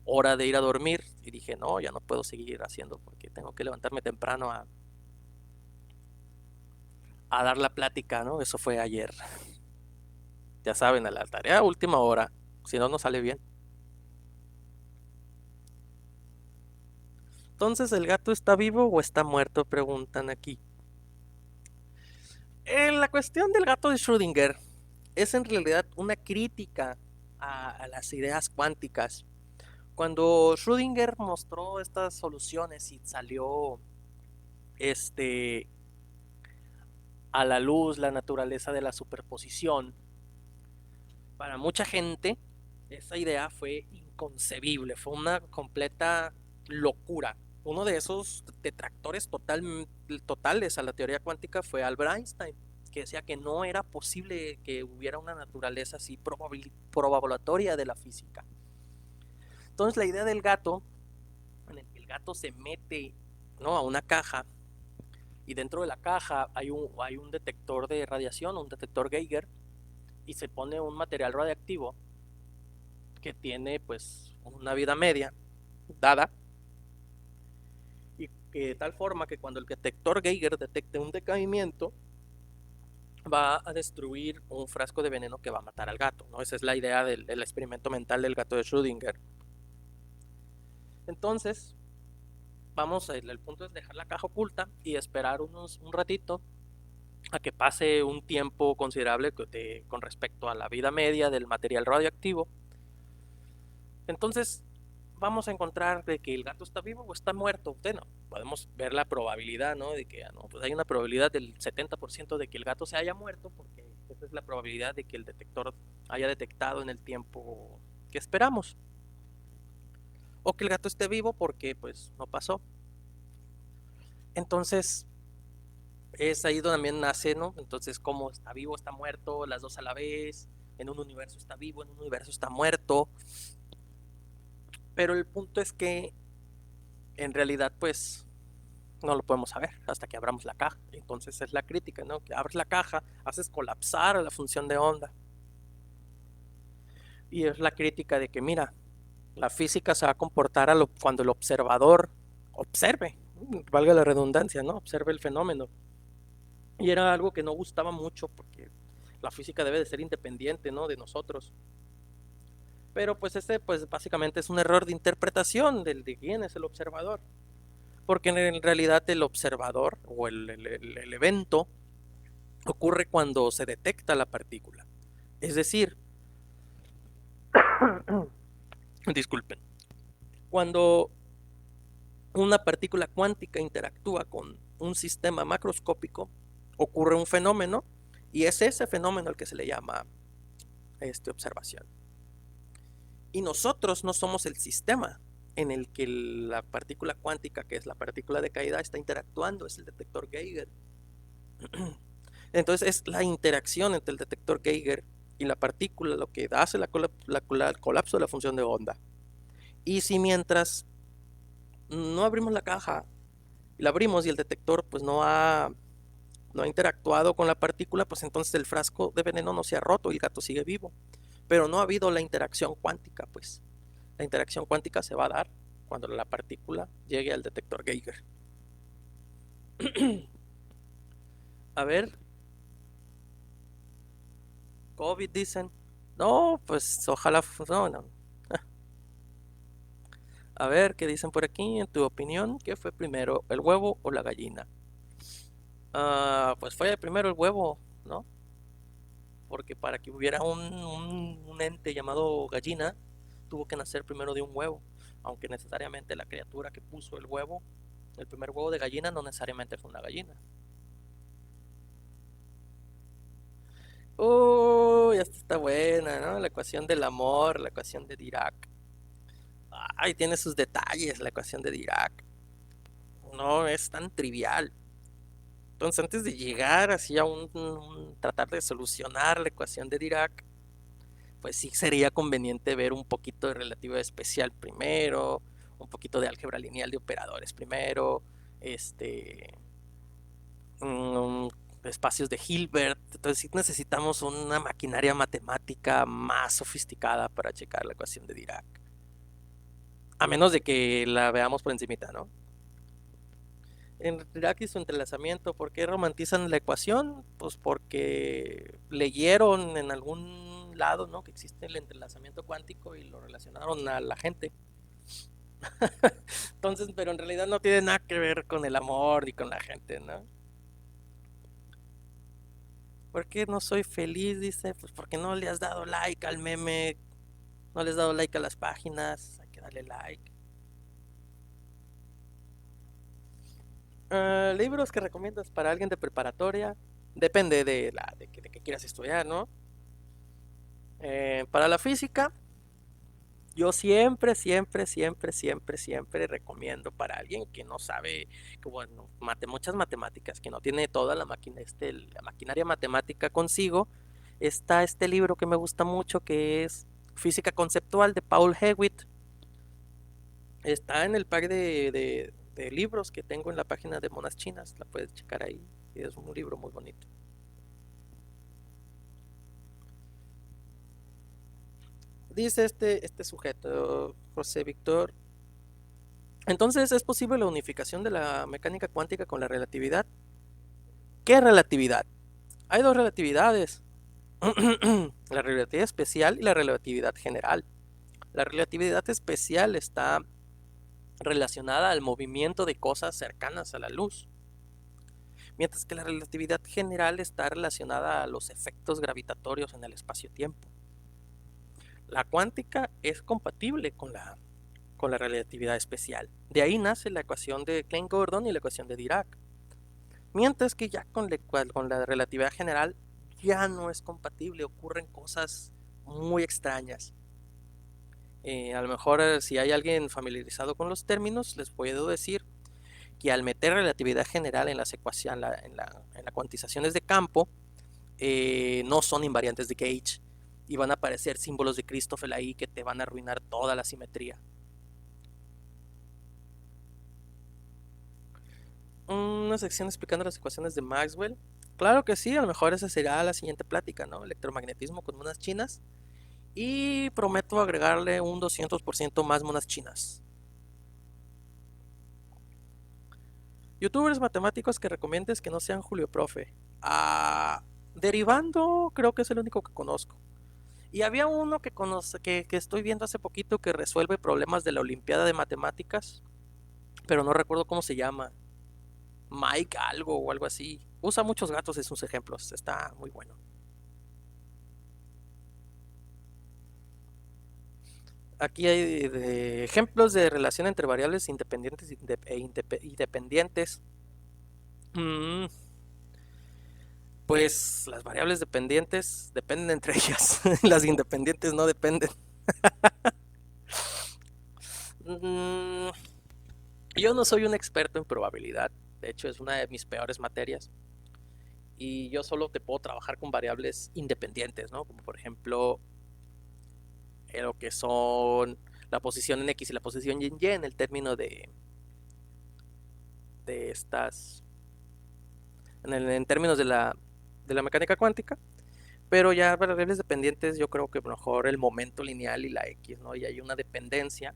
hora de ir a dormir y dije, no, ya no puedo seguir haciendo porque tengo que levantarme temprano a dar la plática, ¿no? Eso fue ayer. Ya saben, a la tarea última hora, si no, no sale bien. Entonces, ¿el gato está vivo o está muerto? Preguntan aquí. La cuestión del gato de Schrödinger es en realidad una crítica a las ideas cuánticas. Cuando Schrödinger mostró estas soluciones y salió este, a la luz la naturaleza de la superposición, para mucha gente esa idea fue inconcebible, fue una completa locura. Uno de esos detractores totales a la teoría cuántica fue Albert Einstein, que decía que no era posible que hubiera una naturaleza así probabilitoria de la física. Entonces la idea del gato, en el que el gato se mete, ¿no?, a una caja y dentro de la caja hay un detector de radiación, un detector Geiger, y se pone un material radiactivo que tiene pues una vida media dada y que de tal forma que cuando el detector Geiger detecte un decaimiento va a destruir un frasco de veneno que va a matar al gato, ¿no? Esa es la idea del experimento mental del gato de Schrödinger. Entonces, el punto es dejar la caja oculta y esperar un ratito a que pase un tiempo considerable con respecto a la vida media del material radioactivo. Entonces, vamos a encontrar de que el gato está vivo o está muerto. Bueno, podemos ver la probabilidad, ¿no? De que no, pues hay una probabilidad del 70% de que el gato se haya muerto, porque esa es la probabilidad de que el detector haya detectado en el tiempo que esperamos. O que el gato esté vivo porque pues no pasó. Entonces, es ahí donde también nace, ¿no? Entonces, ¿cómo está vivo, está muerto, las dos a la vez? En un universo está vivo, en un universo está muerto. Pero el punto es que en realidad, pues, no lo podemos saber hasta que abramos la caja. Entonces es la crítica, ¿no? Que abres la caja, haces colapsar a la función de onda. Y es la crítica de que, mira, la física se va a comportar cuando el observador observe, valga la redundancia, ¿no? Observe el fenómeno. Y era algo que no gustaba mucho porque la física debe de ser independiente, ¿no?, de nosotros. Pero pues pues básicamente es un error de interpretación de quién es el observador. Porque en realidad el observador o el evento ocurre cuando se detecta la partícula. Es decir, Disculpen. Cuando una partícula cuántica interactúa con un sistema macroscópico, ocurre un fenómeno, y es ese fenómeno el que se le llama observación. Y nosotros no somos el sistema en el que la partícula cuántica, que es la partícula de caída, está interactuando, es el detector Geiger. Entonces es la interacción entre el detector Geiger y la partícula lo que hace el colapso de la función de onda. Y si mientras no abrimos la caja, y la abrimos y el detector pues no ha interactuado con la partícula, pues entonces el frasco de veneno no se ha roto y el gato sigue vivo. Pero no ha habido la interacción cuántica, pues. La interacción cuántica se va a dar cuando la partícula llegue al detector Geiger. A ver, COVID dicen. No, pues ojalá. No. A ver, ¿qué dicen por aquí? En tu opinión, ¿qué fue primero, el huevo o la gallina? Pues fue primero el huevo, ¿no? Porque para que hubiera un ente llamado gallina, tuvo que nacer primero de un huevo. Aunque necesariamente la criatura que puso el huevo, el primer huevo de gallina, no necesariamente fue una gallina. Uy, esta está buena, ¿no? La ecuación del amor, la ecuación de Dirac. Ay, tiene sus detalles la ecuación de Dirac. No es tan trivial. Entonces, antes de llegar así a tratar de solucionar la ecuación de Dirac, pues sí sería conveniente ver un poquito de relatividad especial primero, un poquito de álgebra lineal de operadores primero, mm, espacios de Hilbert. Entonces sí necesitamos una maquinaria matemática más sofisticada para checar la ecuación de Dirac. A menos de que la veamos por encimita, ¿no? En Dirac y su entrelazamiento, ¿por qué romantizan la ecuación? Pues porque leyeron en algún lado, ¿no?, que existe el entrelazamiento cuántico y lo relacionaron a la gente. Entonces, pero en realidad no tiene nada que ver con el amor ni con la gente, ¿no? ¿Por qué no soy feliz? Dice, pues porque no le has dado like al meme, no le has dado like a las páginas, hay que darle like. Libros que recomiendas para alguien de preparatoria, depende de que quieras estudiar, ¿no? Para la física, yo siempre recomiendo para alguien que no sabe, que bueno, muchas matemáticas, que no tiene toda la la maquinaria matemática consigo, está este libro que me gusta mucho, que es Física Conceptual de Paul Hewitt. Está en el pack de libros que tengo en la página de Monas Chinas, la puedes checar ahí, es un libro muy bonito. Dice este sujeto, José Víctor. Entonces, ¿es posible la unificación de la mecánica cuántica con la relatividad? ¿Qué relatividad? Hay dos relatividades, la relatividad especial y la relatividad general. La relatividad especial está relacionada al movimiento de cosas cercanas a la luz, mientras que la relatividad general está relacionada a los efectos gravitatorios en el espacio-tiempo. La cuántica es compatible con la relatividad especial. De ahí nace la ecuación de Klein-Gordon y la ecuación de Dirac. Mientras que ya con la relatividad general ya no es compatible, ocurren cosas muy extrañas. A lo mejor si hay alguien familiarizado con los términos, les puedo decir que al meter relatividad general en las ecuaciones, en las cuantizaciones de campo, no son invariantes de Gauge y van a aparecer símbolos de Christoffel ahí que te van a arruinar toda la simetría. Una sección explicando las ecuaciones de Maxwell. Claro que sí, a lo mejor esa será la siguiente plática, ¿no? Electromagnetismo con monas chinas. Y prometo agregarle un 200% más monas chinas. Youtubers matemáticos que recomiendes que no sean Julio Profe. Derivando, creo que es el único que conozco. Y había uno que estoy viendo hace poquito que resuelve problemas de la Olimpiada de Matemáticas, pero no recuerdo cómo se llama. Mike algo o algo así. Usa muchos gatos en sus ejemplos. Está muy bueno. Aquí hay ejemplos de relación entre variables independientes y dependientes. Mm, pues las variables dependientes dependen entre ellas, las independientes no dependen. Mm, yo no soy un experto en probabilidad, de hecho es una de mis peores materias y yo solo te puedo trabajar con variables independientes, ¿no? Como por ejemplo lo que son la posición en X y la posición en Y en el término de estas, en términos de la mecánica cuántica. Pero ya variables dependientes, yo creo que mejor el momento lineal y la X, ¿no? Y hay una dependencia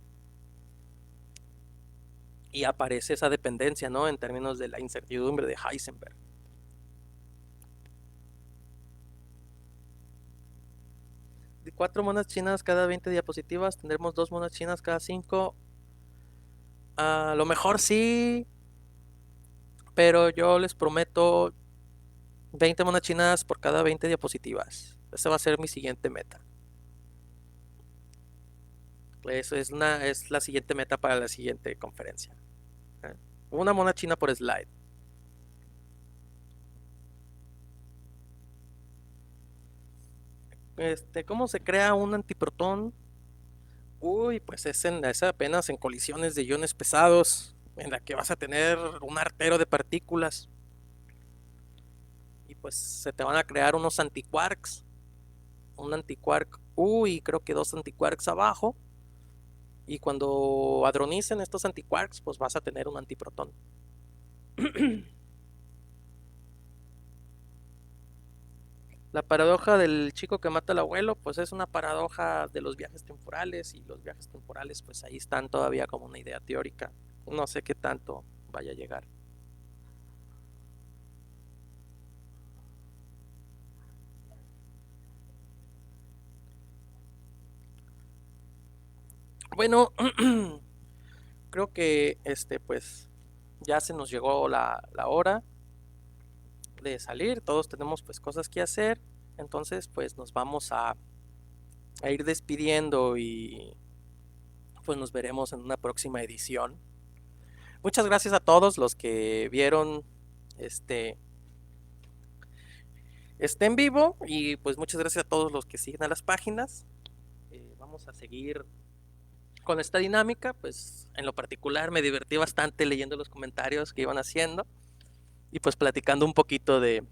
y aparece esa dependencia, ¿no? En términos de la incertidumbre de Heisenberg. De 4 monedas chinas cada 20 diapositivas, tendremos 2 monedas chinas cada 5. A lo mejor sí, pero yo les prometo 20 monedas chinas por cada 20 diapositivas. Esa va a ser mi siguiente meta. Eso es la siguiente meta para la siguiente conferencia. ¿Eh? Una moneda china por slide. ¿Cómo se crea un antiprotón? Uy, pues es apenas en colisiones de iones pesados, en la que vas a tener un artero de partículas. Y pues se te van a crear unos antiquarks. Un antiquark, uy, creo que 2 antiquarks abajo. Y cuando hadronicen estos antiquarks, pues vas a tener un antiprotón. La paradoja del chico que mata al abuelo, pues es una paradoja de los viajes temporales, y los viajes temporales, pues ahí están todavía como una idea teórica. No sé qué tanto vaya a llegar. Bueno, creo que pues ya se nos llegó la hora de salir. Todos tenemos pues cosas que hacer. Entonces pues nos vamos a ir despidiendo y pues nos veremos en una próxima edición. Muchas gracias a todos los que vieron este, en vivo, y pues muchas gracias a todos los que siguen a las páginas. Vamos a seguir con esta dinámica. Pues en lo particular me divertí bastante leyendo los comentarios que iban haciendo y pues platicando un poquito de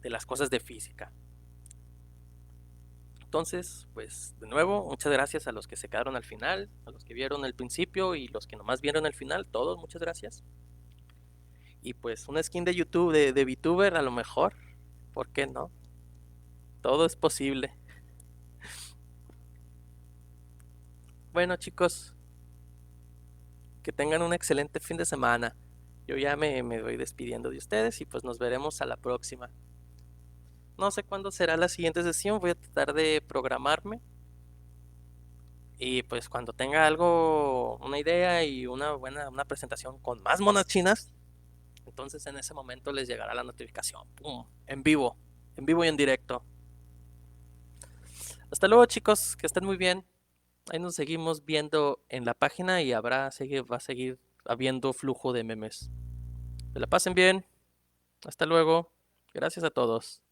las cosas de física. Entonces, pues de nuevo, muchas gracias a los que se quedaron al final, a los que vieron el principio y los que nomás vieron el final, todos, muchas gracias. Y pues una skin de YouTube, de VTuber a lo mejor, ¿por qué no? Todo es posible. Bueno chicos, que tengan un excelente fin de semana. Yo ya me voy despidiendo de ustedes y pues nos veremos a la próxima. No sé cuándo será la siguiente sesión, voy a tratar de programarme. Y pues cuando tenga algo, una idea y una presentación con más monas chinas, entonces en ese momento les llegará la notificación. ¡Pum! En vivo y en directo. Hasta luego chicos, que estén muy bien. Ahí nos seguimos viendo en la página y va a seguir habiendo flujo de memes. Que la pasen bien. Hasta luego. Gracias a todos.